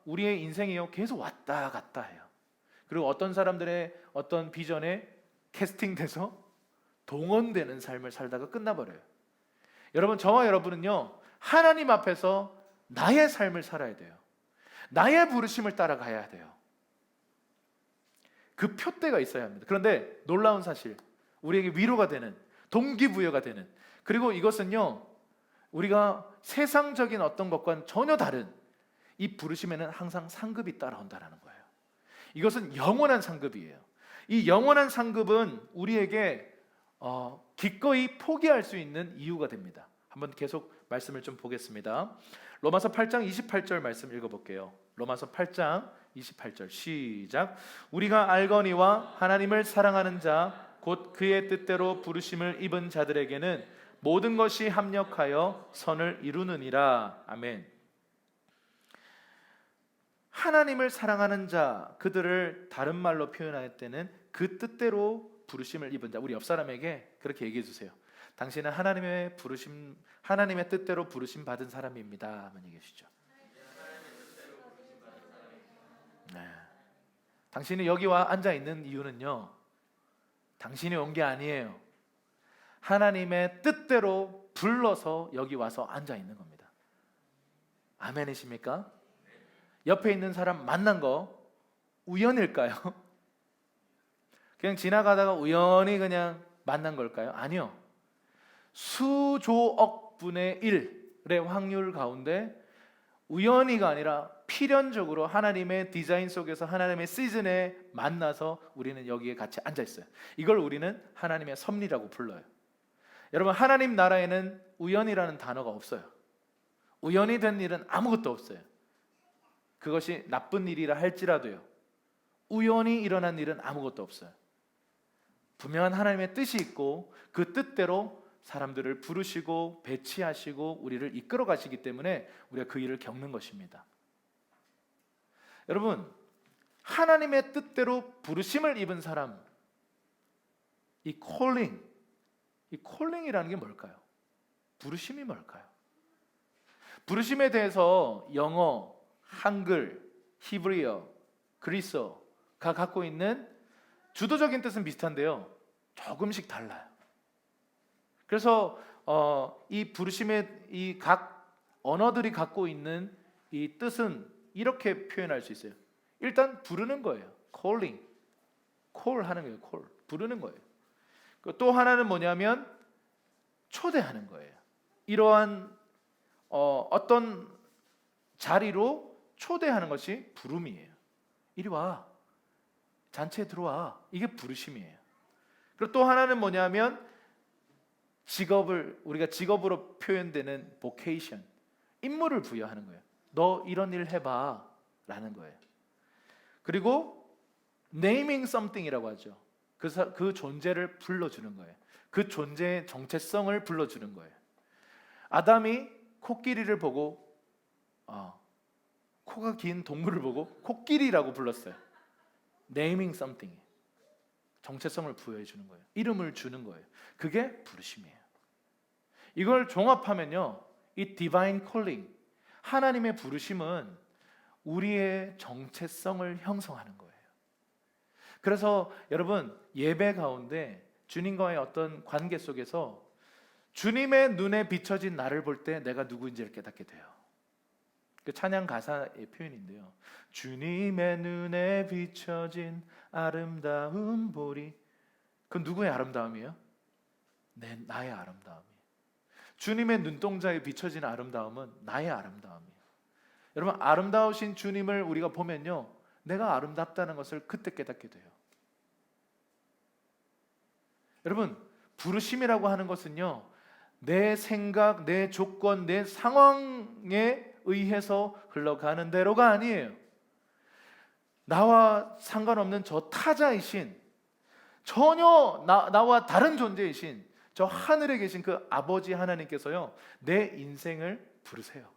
우리의 인생이요 계속 왔다 갔다 해요. 그리고 어떤 사람들의 어떤 비전에 캐스팅돼서 동원되는 삶을 살다가 끝나버려요. 여러분, 저와 여러분은요 하나님 앞에서 나의 삶을 살아야 돼요. 나의 부르심을 따라가야 돼요. 그 표대가 있어야 합니다. 그런데 놀라운 사실, 우리에게 위로가 되는, 동기부여가 되는, 그리고 이것은요 우리가 세상적인 어떤 것과는 전혀 다른 이 부르심에는 항상 상급이 따라온다는 거예요. 이것은 영원한 상급이에요. 이 영원한 상급은 우리에게 기꺼이 포기할 수 있는 이유가 됩니다. 한번 계속 말씀을 좀 보겠습니다. 로마서 8장 28절 말씀 읽어볼게요. 로마서 8장 28절 시작. 우리가 알거니와 하나님을 사랑하는 자 곧 그의 뜻대로 부르심을 입은 자들에게는 모든 것이 합력하여 선을 이루느니라. 아멘. 하나님을 사랑하는 자, 그들을 다른 말로 표현할 때는 그 뜻대로 부르심을 입은 자. 우리 옆 사람에게 그렇게 얘기해 주세요. 당신은 하나님의 뜻대로 부르심 받은 사람입니다. 한번 얘기해 주시죠. 네. 당신이 여기 와 앉아 있는 이유는요, 당신이 온 게 아니에요. 하나님의 뜻대로 불러서 여기 와서 앉아 있는 겁니다. 아멘이십니까? 옆에 있는 사람 만난 거 우연일까요? 그냥 지나가다가 우연히 그냥 만난 걸까요? 아니요. 수조억 분의 1의 확률 가운데 우연히가 아니라 필연적으로 하나님의 디자인 속에서 하나님의 시즌에 만나서 우리는 여기에 같이 앉아 있어요. 이걸 우리는 하나님의 섭리라고 불러요. 여러분, 하나님 나라에는 우연이라는 단어가 없어요. 우연히 된 일은 아무것도 없어요. 그것이 나쁜 일이라 할지라도요, 우연히 일어난 일은 아무것도 없어요. 분명한 하나님의 뜻이 있고 그 뜻대로 사람들을 부르시고 배치하시고 우리를 이끌어 가시기 때문에 우리가 그 일을 겪는 것입니다. 여러분, 하나님의 뜻대로 부르심을 입은 사람, 이 콜링이라는 게 뭘까요? 부르심이 뭘까요? 부르심에 대해서 영어, 한글, 히브리어, 그리스어가 갖고 있는 주도적인 뜻은 비슷한데요, 조금씩 달라요. 그래서 이 부르심의 이 각 언어들이 갖고 있는 이 뜻은 이렇게 표현할 수 있어요. 일단 부르는 거예요. calling, call 하는 거예요. call, 부르는 거예요. 또 하나는 뭐냐면 초대하는 거예요. 이러한 어떤 자리로 초대하는 것이 부름이에요. 이리 와, 잔치에 들어와. 이게 부르심이에요. 그리고 또 하나는 뭐냐면 우리가 직업으로 표현되는 vocation, 임무를 부여하는 거예요. 너 이런 일 해봐 라는 거예요. 그리고 naming something이라고 하죠. 그 존재를 불러주는 거예요. 그 존재의 정체성을 불러주는 거예요. 아담이 코끼리를 보고 코가 긴 동물을 보고 코끼리라고 불렀어요. naming something, 정체성을 부여해 주는 거예요. 이름을 주는 거예요. 그게 부르심이에요. 이걸 종합하면요, 이 divine calling, 하나님의 부르심은 우리의 정체성을 형성하는 거예요. 그래서 여러분, 예배 가운데 주님과의 어떤 관계 속에서 주님의 눈에 비춰진 나를 볼 때 내가 누구인지를 깨닫게 돼요. 그 찬양 가사의 표현인데요, 주님의 눈에 비춰진 아름다운 보리. 그건 누구의 아름다움이에요? 나의 아름다움이에요. 주님의 눈동자에 비춰진 아름다움은 나의 아름다움이에요. 여러분, 아름다우신 주님을 우리가 보면요, 내가 아름답다는 것을 그때 깨닫게 돼요. 여러분, 부르심이라고 하는 것은요, 내 생각, 내 조건, 내 상황에 의해서 흘러가는 대로가 아니에요. 나와 상관없는 저 타자이신, 전혀 나와 다른 존재이신 저 하늘에 계신 그 아버지 하나님께서요, 내 인생을 부르세요.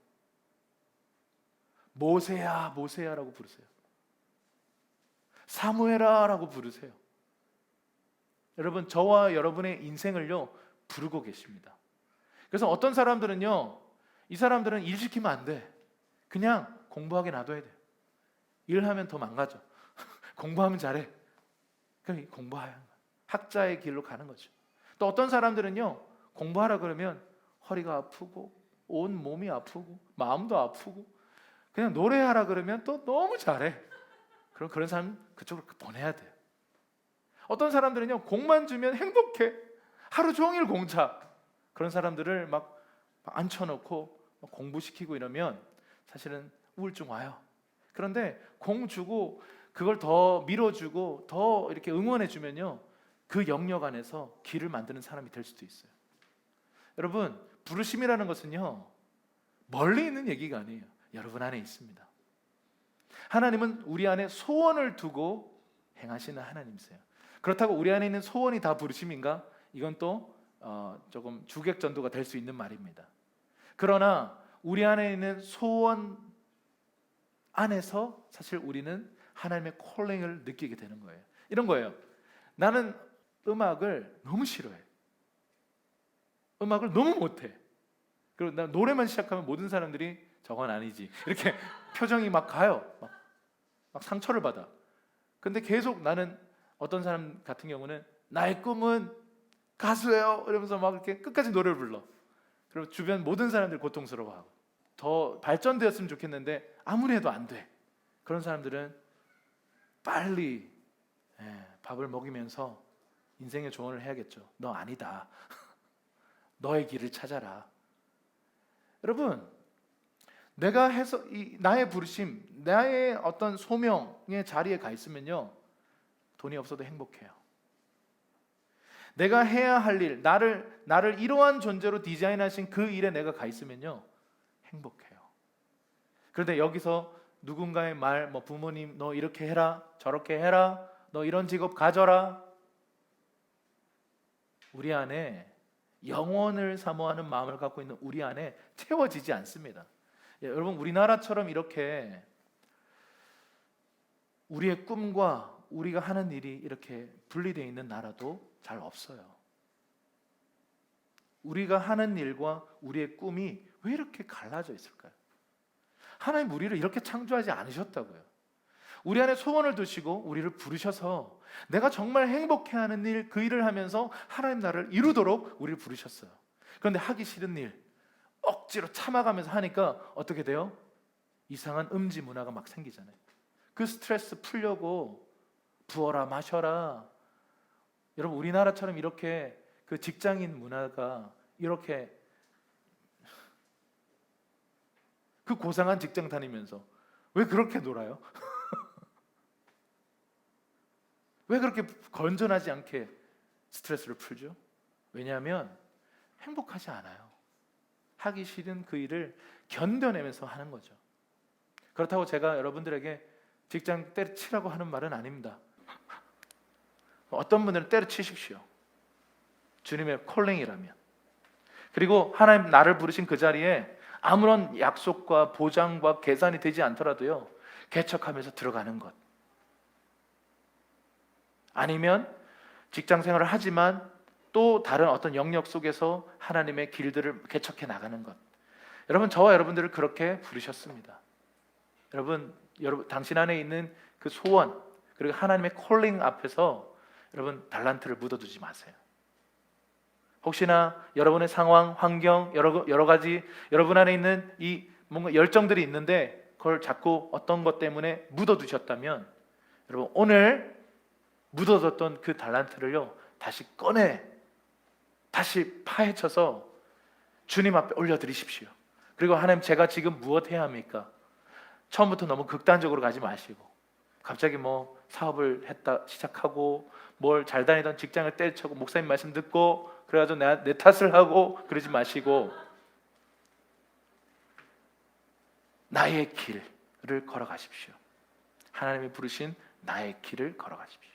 모세야, 모세야라고 부르세요. 사무엘아라고 부르세요. 여러분, 저와 여러분의 인생을요 부르고 계십니다. 그래서 어떤 사람들은요, 이 사람들은 일 시키면 안 돼. 그냥 공부하게 놔둬야 돼요. 일하면 더 망가져. 공부하면 잘해. 그럼 공부해야 하는 거예요. 학자의 길로 가는 거죠. 또 어떤 사람들은요, 공부하라 그러면 허리가 아프고 온 몸이 아프고 마음도 아프고, 그냥 노래하라 그러면 또 너무 잘해. 그럼 그런 사람 그쪽으로 보내야 돼요. 어떤 사람들은요, 공만 주면 행복해. 하루 종일 공차. 그런 사람들을 막 앉혀놓고 공부시키고 이러면 사실은 우울증 와요. 그런데 공 주고 그걸 더 밀어주고 더 이렇게 응원해주면요, 그 영역 안에서 길을 만드는 사람이 될 수도 있어요. 여러분, 부르심이라는 것은요, 멀리 있는 얘기가 아니에요. 여러분 안에 있습니다. 하나님은 우리 안에 소원을 두고 행하시는 하나님이세요. 그렇다고 우리 안에 있는 소원이 다 부르심인가? 이건 또 조금 주객전도가 될 수 있는 말입니다. 그러나 우리 안에 있는 소원 안에서 사실 우리는 하나님의 콜링을 느끼게 되는 거예요. 이런 거예요. 나는 음악을 너무 싫어해. 음악을 너무 못해. 그리고 나 노래만 시작하면 모든 사람들이 저건 아니지 이렇게 표정이 막 가요. 막 상처를 받아. 근데 계속 나는 어떤 사람 같은 경우는 나의 꿈은 가수예요 이러면서 막 이렇게 끝까지 노래를 불러. 그리고 주변 모든 사람들이 고통스러워하고 더 발전되었으면 좋겠는데 아무리 해도 안 돼. 그런 사람들은 빨리 밥을 먹이면서 인생의 조언을 해야겠죠. 너 아니다. 너의 길을 찾아라. 여러분, 내가 해서 나의 부르심, 나의 어떤 소명의 자리에 가 있으면요, 돈이 없어도 행복해요. 내가 해야 할 일, 나를 이러한 존재로 디자인하신 그 일에 내가 가 있으면요, 행복해요. 그런데 여기서 누군가의 말, 부모님 너 이렇게 해라, 저렇게 해라, 너 이런 직업 가져라. 우리 안에 영원을 사모하는 마음을 갖고 있는 우리 안에 채워지지 않습니다. 여러분, 우리나라처럼 이렇게 우리의 꿈과 우리가 하는 일이 이렇게 분리되어 있는 나라도 잘 없어요. 우리가 하는 일과 우리의 꿈이 왜 이렇게 갈라져 있을까요? 하나님 우리를 이렇게 창조하지 않으셨다고요. 우리 안에 소원을 두시고 우리를 부르셔서 내가 정말 행복해하는 일, 그 일을 하면서 하나님 나라를 이루도록 우리를 부르셨어요. 그런데 하기 싫은 일 억지로 참아가면서 하니까 어떻게 돼요? 이상한 음지 문화가 막 생기잖아요. 그 스트레스 풀려고 부어라 마셔라. 여러분, 우리나라처럼 이렇게 그 직장인 문화가 이렇게 그 고상한 직장 다니면서 왜 그렇게 놀아요? 왜 그렇게 건전하지 않게 스트레스를 풀죠? 왜냐하면 행복하지 않아요. 하기 싫은 그 일을 견뎌내면서 하는 거죠. 그렇다고 제가 여러분들에게 직장 때려치라고 하는 말은 아닙니다. 어떤 분들은 때려치십시오. 주님의 콜링이라면. 그리고 하나님 나를 부르신 그 자리에 아무런 약속과 보장과 계산이 되지 않더라도요, 개척하면서 들어가는 것. 아니면 직장 생활을 하지만 또 다른 어떤 영역 속에서 하나님의 길들을 개척해 나가는 것. 여러분, 저와 여러분들을 그렇게 부르셨습니다. 여러분 당신 안에 있는 그 소원, 그리고 하나님의 콜링 앞에서 여러분 달란트를 묻어두지 마세요. 혹시나 여러분의 상황, 환경, 여러 가지 여러분 안에 있는 이 뭔가 열정들이 있는데 그걸 자꾸 어떤 것 때문에 묻어두셨다면, 여러분 오늘 묻어뒀던 그 달란트를요 다시 꺼내, 다시 파헤쳐서 주님 앞에 올려드리십시오. 그리고 하나님, 제가 지금 무엇 해야 합니까? 처음부터 너무 극단적으로 가지 마시고, 갑자기 사업을 시작하고 뭘 잘 다니던 직장을 때려치고 목사님 말씀 듣고 그래가지고 내 탓을 하고 그러지 마시고, 나의 길을 걸어가십시오. 하나님이 부르신 나의 길을 걸어가십시오.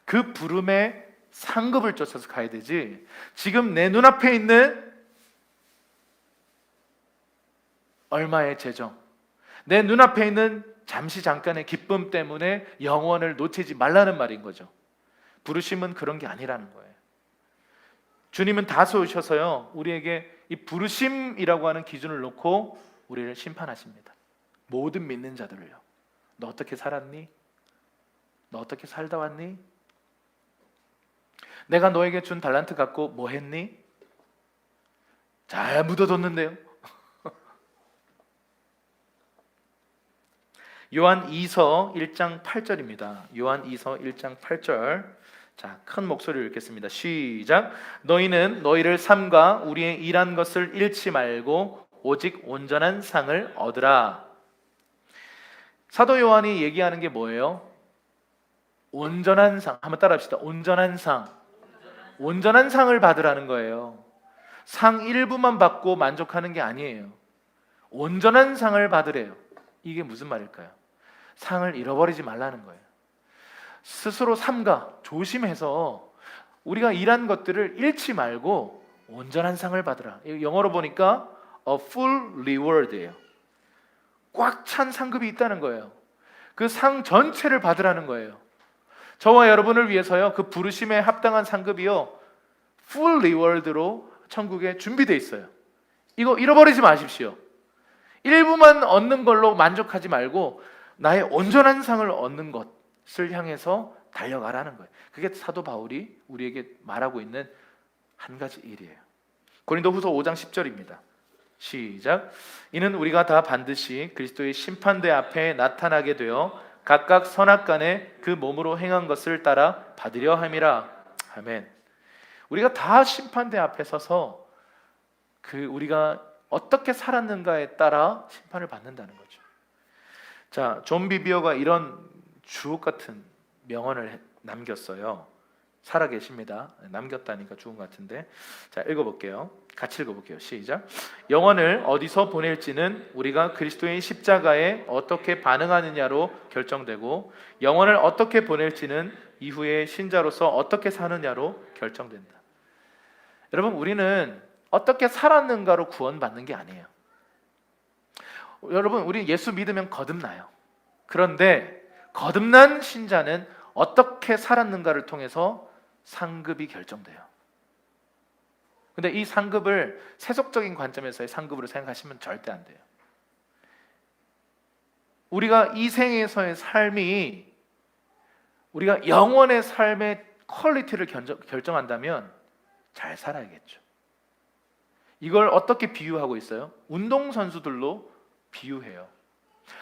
그 부름에 상급을 쫓아서 가야 되지, 지금 내 눈앞에 있는 얼마의 재정, 내 눈앞에 있는 잠깐의 기쁨 때문에 영원을 놓치지 말라는 말인 거죠. 부르심은 그런 게 아니라는 거예요. 주님은 다소오셔서요 우리에게 이 부르심이라고 하는 기준을 놓고 우리를 심판하십니다. 모든 믿는 자들을요. 너 어떻게 살았니? 너 어떻게 살다 왔니? 내가 너에게 준 달란트 갖고 뭐 했니? 잘 묻어뒀는데요. 요한 2서 1장 8절입니다. 요한 2서 1장 8절. 자, 큰 목소리로 읽겠습니다. 시작. 너희는 너희를 삼가 우리의 일한 것을 잃지 말고 오직 온전한 상을 얻으라. 사도 요한이 얘기하는 게 뭐예요? 온전한 상. 한번 따라합시다. 온전한 상. 온전한 상을 받으라는 거예요. 상 일부만 받고 만족하는 게 아니에요. 온전한 상을 받으래요. 이게 무슨 말일까요? 상을 잃어버리지 말라는 거예요. 스스로 삼가 조심해서 우리가 일한 것들을 잃지 말고 온전한 상을 받으라. 영어로 보니까 a full reward예요. 꽉 찬 상급이 있다는 거예요. 그 상 전체를 받으라는 거예요. 저와 여러분을 위해서요, 그 부르심에 합당한 상급이요, full reward로 천국에 준비되어 있어요. 이거 잃어버리지 마십시오. 일부만 얻는 걸로 만족하지 말고 나의 온전한 상을 얻는 것을 향해서 달려가라는 거예요. 그게 사도 바울이 우리에게 말하고 있는 한 가지 일이에요. 고린도후서 5장 10절입니다. 시작. 이는 우리가 다 반드시 그리스도의 심판대 앞에 나타나게 되어 각각 선악간에 그 몸으로 행한 것을 따라 받으려 함이라. 아멘. 우리가 다 심판대 앞에 서서 우리가 어떻게 살았는가에 따라 심판을 받는다는 거죠. 자, 존 비비어가 이런 주옥 같은 명언을 남겼어요. 살아 계십니다. 남겼다니까 죽은 것 같은데. 자, 읽어볼게요. 같이 읽어볼게요. 시작. 영혼을 어디서 보낼지는 우리가 그리스도의 십자가에 어떻게 반응하느냐로 결정되고, 영혼을 어떻게 보낼지는 이후에 신자로서 어떻게 사느냐로 결정된다. 여러분, 우리는 어떻게 살았는가로 구원받는 게 아니에요. 여러분, 우리 예수 믿으면 거듭나요. 그런데 거듭난 신자는 어떻게 살았는가를 통해서 상급이 결정돼요. 근데 이 상급을 세속적인 관점에서의 상급으로 생각하시면 절대 안 돼요. 우리가 이 생에서의 삶이 우리가 영원의 삶의 퀄리티를 결정한다면 잘 살아야겠죠. 이걸 어떻게 비유하고 있어요? 운동선수들로 비유해요.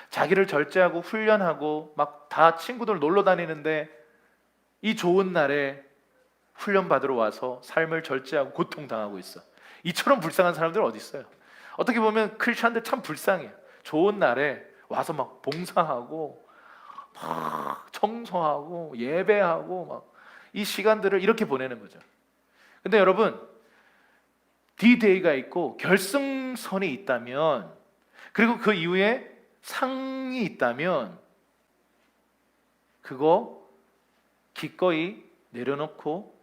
자기를 절제하고 훈련하고 막 다 친구들 놀러 다니는데 이 좋은 날에 훈련 받으러 와서 삶을 절제하고 고통당하고 있어. 이처럼 불쌍한 사람들 어디 있어요? 어떻게 보면 크리스천들 참 불쌍해요. 좋은 날에 와서 막 봉사하고 막 청소하고 예배하고 막 이 시간들을 이렇게 보내는 거죠. 근데 여러분, D-Day가 있고 결승선이 있다면, 그리고 그 이후에 상이 있다면 그거 기꺼이 내려놓고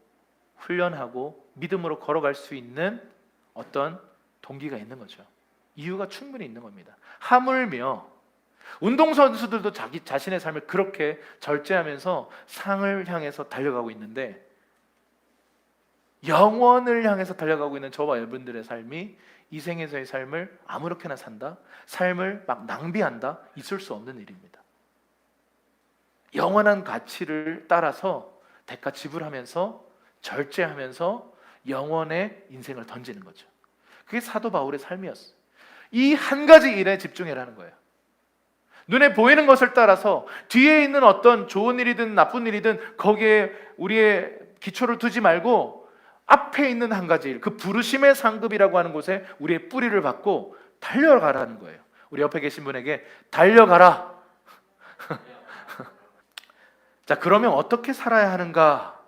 훈련하고 믿음으로 걸어갈 수 있는 어떤 동기가 있는 거죠. 이유가 충분히 있는 겁니다. 하물며 운동선수들도 자기 자신의 삶을 그렇게 절제하면서 상을 향해서 달려가고 있는데, 영원을 향해서 달려가고 있는 저와 여러분들의 삶이 이 생에서의 삶을 아무렇게나 산다, 삶을 막 낭비한다, 있을 수 없는 일입니다. 영원한 가치를 따라서 대가 지불하면서 절제하면서 영원의 인생을 던지는 거죠. 그게 사도 바울의 삶이었어요. 이 한 가지 일에 집중해라는 거예요. 눈에 보이는 것을 따라서 뒤에 있는 어떤 좋은 일이든 나쁜 일이든 거기에 우리의 기초를 두지 말고 앞에 있는 한 가지 일, 그 부르심의 상급이라고 하는 곳에 우리의 뿌리를 받고 달려가라는 거예요. 우리 옆에 계신 분에게 달려가라. 자, 그러면 어떻게 살아야 하는가?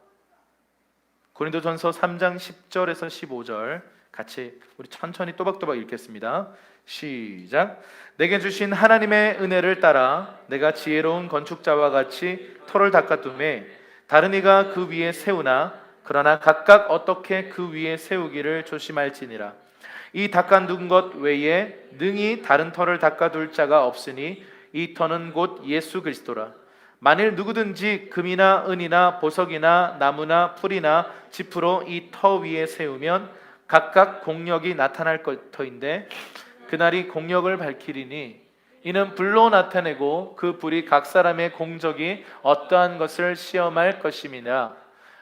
고린도전서 3장 10절에서 15절 같이 우리 천천히 또박또박 읽겠습니다. 시작. 내게 주신 하나님의 은혜를 따라 내가 지혜로운 건축자와 같이 터를 닦아두매 다른 이가 그 위에 세우나 그러나 각각 어떻게 그 위에 세우기를 조심할지니라. 이 닦아둔 것 외에 능히 다른 터를 닦아둘 자가 없으니 이 터는 곧 예수 그리스도라. 만일 누구든지 금이나 은이나 보석이나 나무나 풀이나 지프로 이 터 위에 세우면 각각 공력이 나타날 터인데 그날이 공력을 밝히리니 이는 불로 나타내고 그 불이 각 사람의 공적이 어떠한 것을 시험할 것임이라.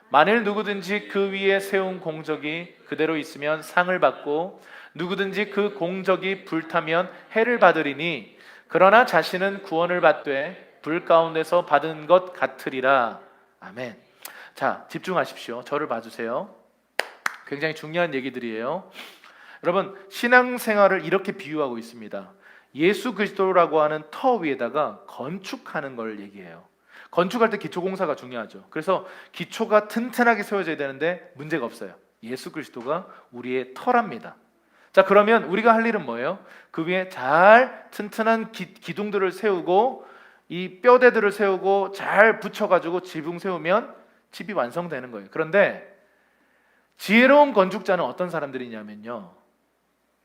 만일 누구든지 그 위에 세운 공적이 그대로 있으면 상을 받고 누구든지 그 공적이 불타면 해를 받으리니 그러나 자신은 구원을 받되 불 가운데서 받은 것 같으리라. 아멘. 자, 집중하십시오. 저를 봐주세요. 굉장히 중요한 얘기들이에요. 여러분, 신앙생활을 이렇게 비유하고 있습니다. 예수 그리스도라고 하는 터 위에다가 건축하는 걸 얘기해요. 건축할 때 기초공사가 중요하죠. 그래서 기초가 튼튼하게 세워져야 되는데 문제가 없어요. 예수 그리스도가 우리의 터랍니다. 자, 그러면 우리가 할 일은 뭐예요? 그 위에 잘 튼튼한 기둥들을 세우고 이 뼈대들을 세우고 잘 붙여가지고 지붕 세우면 집이 완성되는 거예요. 그런데 지혜로운 건축자는 어떤 사람들이냐면요,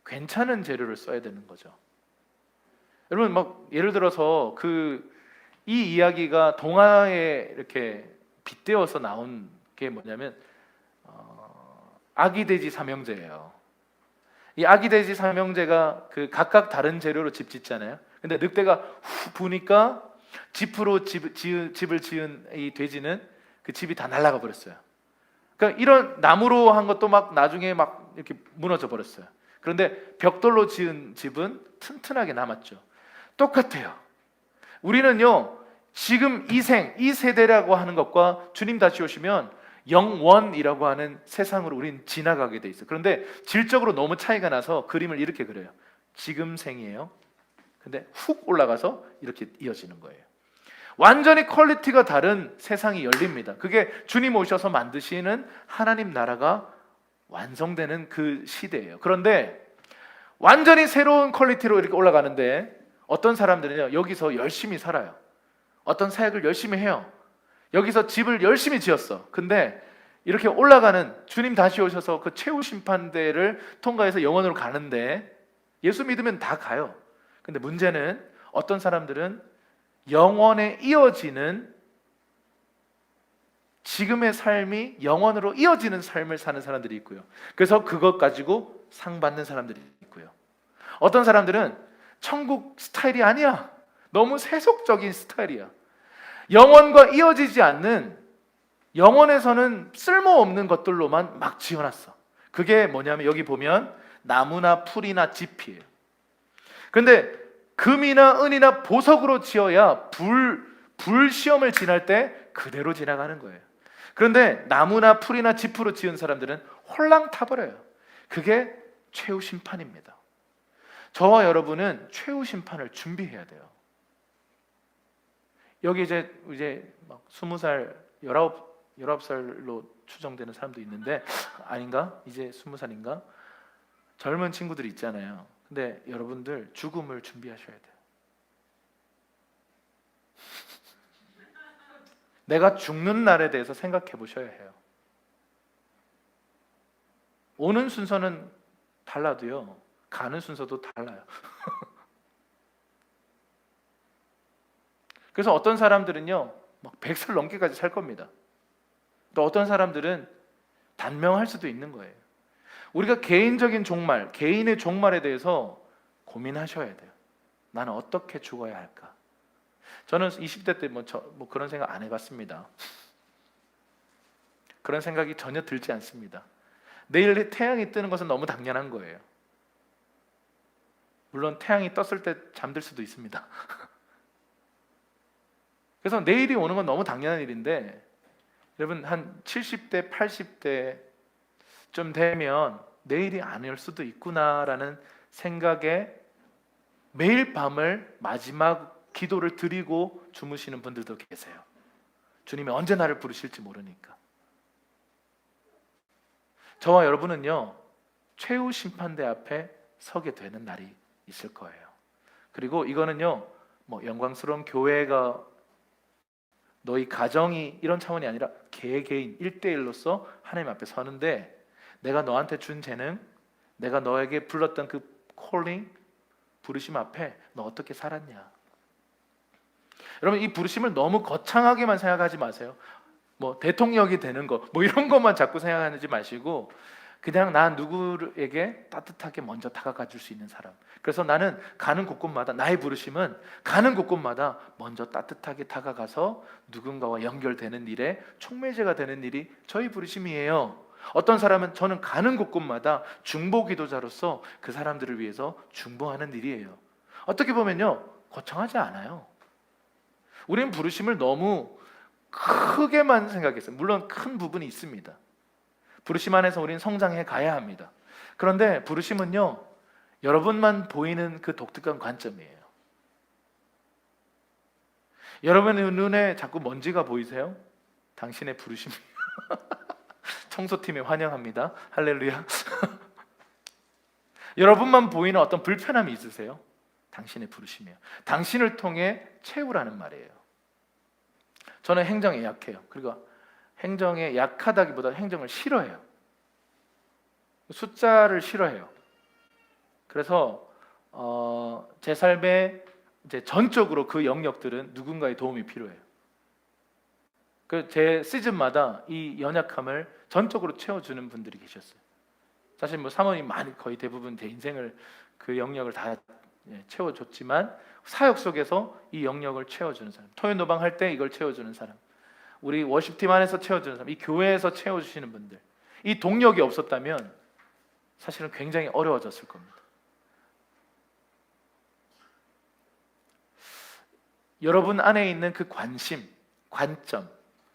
괜찮은 재료를 써야 되는 거죠. 여러분, 막 예를 들어서 이 이야기가 동화에 이렇게 빗대어서 나온 게 뭐냐면 아기 돼지 삼형제예요. 이 아기 돼지 삼형제가 각각 다른 재료로 집 짓잖아요. 근데 늑대가 후 부니까 집으로 집을 지은 이 돼지는 그 집이 다 날아가 버렸어요. 그러니까 이런 나무로 한 것도 막 나중에 막 이렇게 무너져 버렸어요. 그런데 벽돌로 지은 집은 튼튼하게 남았죠. 똑같아요. 우리는요, 지금 이 세대라고 하는 것과 주님 다시 오시면 영원이라고 하는 세상으로 우리는 지나가게 돼 있어요. 그런데 질적으로 너무 차이가 나서 그림을 이렇게 그려요. 지금 생이에요. 근데 훅 올라가서 이렇게 이어지는 거예요. 완전히 퀄리티가 다른 세상이 열립니다. 그게 주님 오셔서 만드시는 하나님 나라가 완성되는 그 시대예요. 그런데 완전히 새로운 퀄리티로 이렇게 올라가는데 어떤 사람들은요, 여기서 열심히 살아요. 어떤 사역을 열심히 해요. 여기서 집을 열심히 지었어. 근데 이렇게 올라가는, 주님 다시 오셔서 그 최후 심판대를 통과해서 영원으로 가는데 예수 믿으면 다 가요. 근데 문제는 어떤 사람들은 영원에 이어지는, 지금의 삶이 영원으로 이어지는 삶을 사는 사람들이 있고요. 그래서 그것 가지고 상 받는 사람들이 있고요. 어떤 사람들은 천국 스타일이 아니야. 너무 세속적인 스타일이야. 영원과 이어지지 않는, 영원에서는 쓸모없는 것들로만 막 지어놨어. 그게 뭐냐면 여기 보면 나무나 풀이나 짚이에요. 그런데 금이나 은이나 보석으로 지어야 불 시험을 지날 때 그대로 지나가는 거예요. 그런데 나무나 풀이나 짚으로 지은 사람들은 홀랑 타버려요. 그게 최후 심판입니다. 저와 여러분은 최후 심판을 준비해야 돼요. 여기 이제 막 20살, 19살로 추정되는 사람도 있는데, 아닌가? 이제 20살인가? 젊은 친구들이 있잖아요. 근데 여러분들 죽음을 준비하셔야 돼요. 내가 죽는 날에 대해서 생각해 보셔야 해요. 오는 순서는 달라도요, 가는 순서도 달라요. 그래서 어떤 사람들은요, 막 100살 넘게까지 살 겁니다. 또 어떤 사람들은 단명할 수도 있는 거예요. 우리가 개인적인 종말, 개인의 종말에 대해서 고민하셔야 돼요. 나는 어떻게 죽어야 할까? 저는 20대 때 뭐 그런 생각 안 해봤습니다. 그런 생각이 전혀 들지 않습니다. 내일 태양이 뜨는 것은 너무 당연한 거예요. 물론 태양이 떴을 때 잠들 수도 있습니다. 그래서 내일이 오는 건 너무 당연한 일인데, 여러분 한 70대, 80대 좀 되면 내일이 안 올 수도 있구나라는 생각에 매일 밤을 마지막 기도를 드리고 주무시는 분들도 계세요. 주님이 언제 나를 부르실지 모르니까. 저와 여러분은요, 최후 심판대 앞에 서게 되는 날이 있을 거예요. 그리고 이거는요, 뭐 영광스러운 교회가, 너희 가정이 이런 차원이 아니라 개개인 1대1로서 하나님 앞에 서는데, 내가 너한테 준 재능, 내가 너에게 불렀던 그 콜링, 부르심 앞에 너 어떻게 살았냐. 여러분, 이 부르심을 너무 거창하게만 생각하지 마세요. 뭐 대통령이 되는 거, 뭐 이런 것만 자꾸 생각하지 마시고, 그냥 나 누구에게 따뜻하게 먼저 다가가 줄 수 있는 사람. 그래서 나는 가는 곳곳마다, 나의 부르심은 가는 곳곳마다 먼저 따뜻하게 다가가서 누군가와 연결되는 일에 촉매제가 되는 일이 저희 부르심이에요. 어떤 사람은 저는 가는 곳곳마다 중보 기도자로서 그 사람들을 위해서 중보하는 일이에요. 어떻게 보면요, 거창하지 않아요. 우리는 부르심을 너무 크게만 생각했어요. 물론 큰 부분이 있습니다. 부르심 안에서 우리는 성장해 가야 합니다. 그런데 부르심은요, 여러분만 보이는 그 독특한 관점이에요. 여러분의 눈에 자꾸 먼지가 보이세요? 당신의 부르심이에요. 청소팀에 환영합니다. 할렐루야. 여러분만 보이는 어떤 불편함이 있으세요? 당신의 부르심이에요. 당신을 통해 채우라는 말이에요. 저는 행정에 약해요. 그리고 행정에 약하다기보다 행정을 싫어해요. 숫자를 싫어해요. 그래서 제 삶에 이제 전적으로 그 영역들은 누군가의 도움이 필요해요. 제 시즌마다 이 연약함을 전적으로 채워주는 분들이 계셨어요. 사실 뭐 사모님 많이 거의 대부분 제 인생을 그 영역을 다 채워줬지만 사역 속에서 이 영역을 채워주는 사람, 토요 노방 할 때 이걸 채워주는 사람, 우리 워십팀 안에서 채워주는 사람, 이 교회에서 채워주시는 분들, 이 동력이 없었다면 사실은 굉장히 어려워졌을 겁니다. 여러분 안에 있는 그 관심, 관점,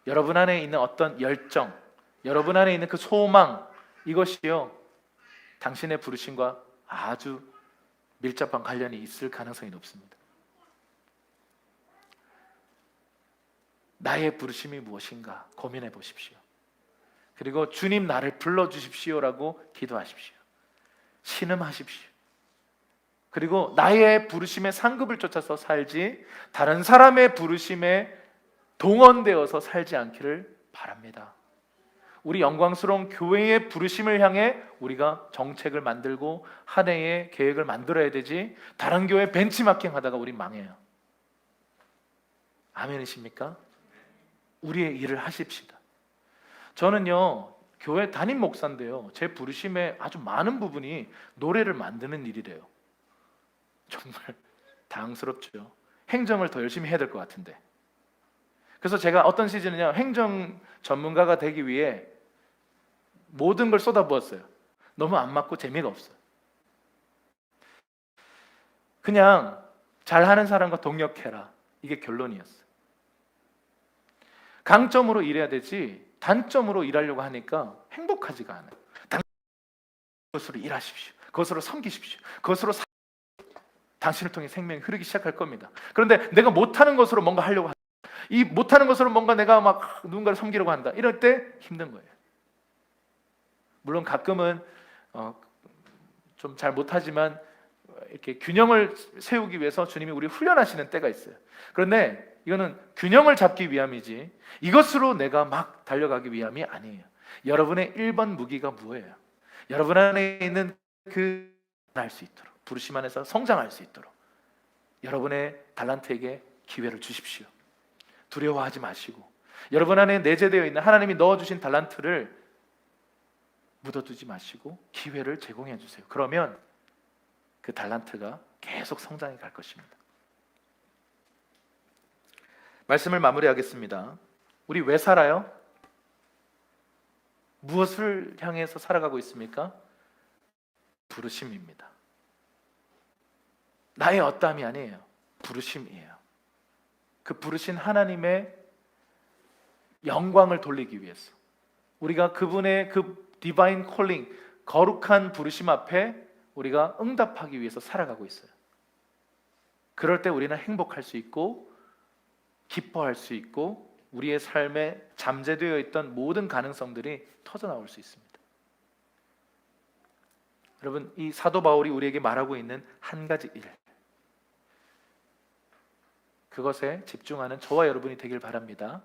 여러분 안에 있는 어떤 열정, 여러분 안에 있는 그 소망, 이것이요 당신의 부르심과 아주 밀접한 관련이 있을 가능성이 높습니다. 나의 부르심이 무엇인가 고민해 보십시오. 그리고 주님 나를 불러주십시오라고 기도하십시오. 신음하십시오. 그리고 나의 부르심의 상급을 쫓아서 살지 다른 사람의 부르심에 동원되어서 살지 않기를 바랍니다. 우리 영광스러운 교회의 부르심을 향해 우리가 정책을 만들고 한 해의 계획을 만들어야 되지 다른 교회 벤치마킹 하다가 우리 망해요. 아멘이십니까? 우리의 일을 하십시다. 저는요 교회 담임 목사인데요 제 부르심의 아주 많은 부분이 노래를 만드는 일이래요. 정말 당스럽죠. 행정을 더 열심히 해야 될 것 같은데. 그래서 제가 어떤 시즌은요 행정 전문가가 되기 위해 모든 걸 쏟아부었어요. 너무 안 맞고 재미가 없어요. 그냥 잘하는 사람과 동력해라. 이게 결론이었어요. 강점으로 일해야 되지 단점으로 일하려고 하니까 행복하지가 않아요. 그것으로 일하십시오. 그것으로 섬기십시오. 그것으로 당신을 통해 생명이 흐르기 시작할 겁니다. 그런데 내가 못하는 것으로 뭔가 하려고 이 못하는 것으로 뭔가 내가 막 누군가를 섬기려고 한다. 이럴 때 힘든 거예요. 물론 가끔은 좀 잘 못하지만 이렇게 균형을 세우기 위해서 주님이 우리 훈련하시는 때가 있어요. 그런데 이거는 균형을 잡기 위함이지 이것으로 내가 막 달려가기 위함이 아니에요. 여러분의 1번 무기가 뭐예요? 여러분 안에 있는 그 알 수 있도록 부르심 안에서 성장할 수 있도록 여러분의 달란트에게 기회를 주십시오. 두려워하지 마시고 여러분 안에 내재되어 있는 하나님이 넣어주신 달란트를 묻어두지 마시고 기회를 제공해 주세요. 그러면 그 달란트가 계속 성장해 갈 것입니다. 말씀을 마무리하겠습니다. 우리 왜 살아요? 무엇을 향해서 살아가고 있습니까? 부르심입니다. 나의 어떠함이 아니에요. 부르심이에요. 그 부르신 하나님의 영광을 돌리기 위해서 우리가 그분의 그 디바인 콜링, 거룩한 부르심 앞에 우리가 응답하기 위해서 살아가고 있어요. 그럴 때 우리는 행복할 수 있고 기뻐할 수 있고 우리의 삶에 잠재되어 있던 모든 가능성들이 터져나올 수 있습니다. 여러분, 이 사도 바울이 우리에게 말하고 있는 한 가지 일, 그것에 집중하는 저와 여러분이 되길 바랍니다.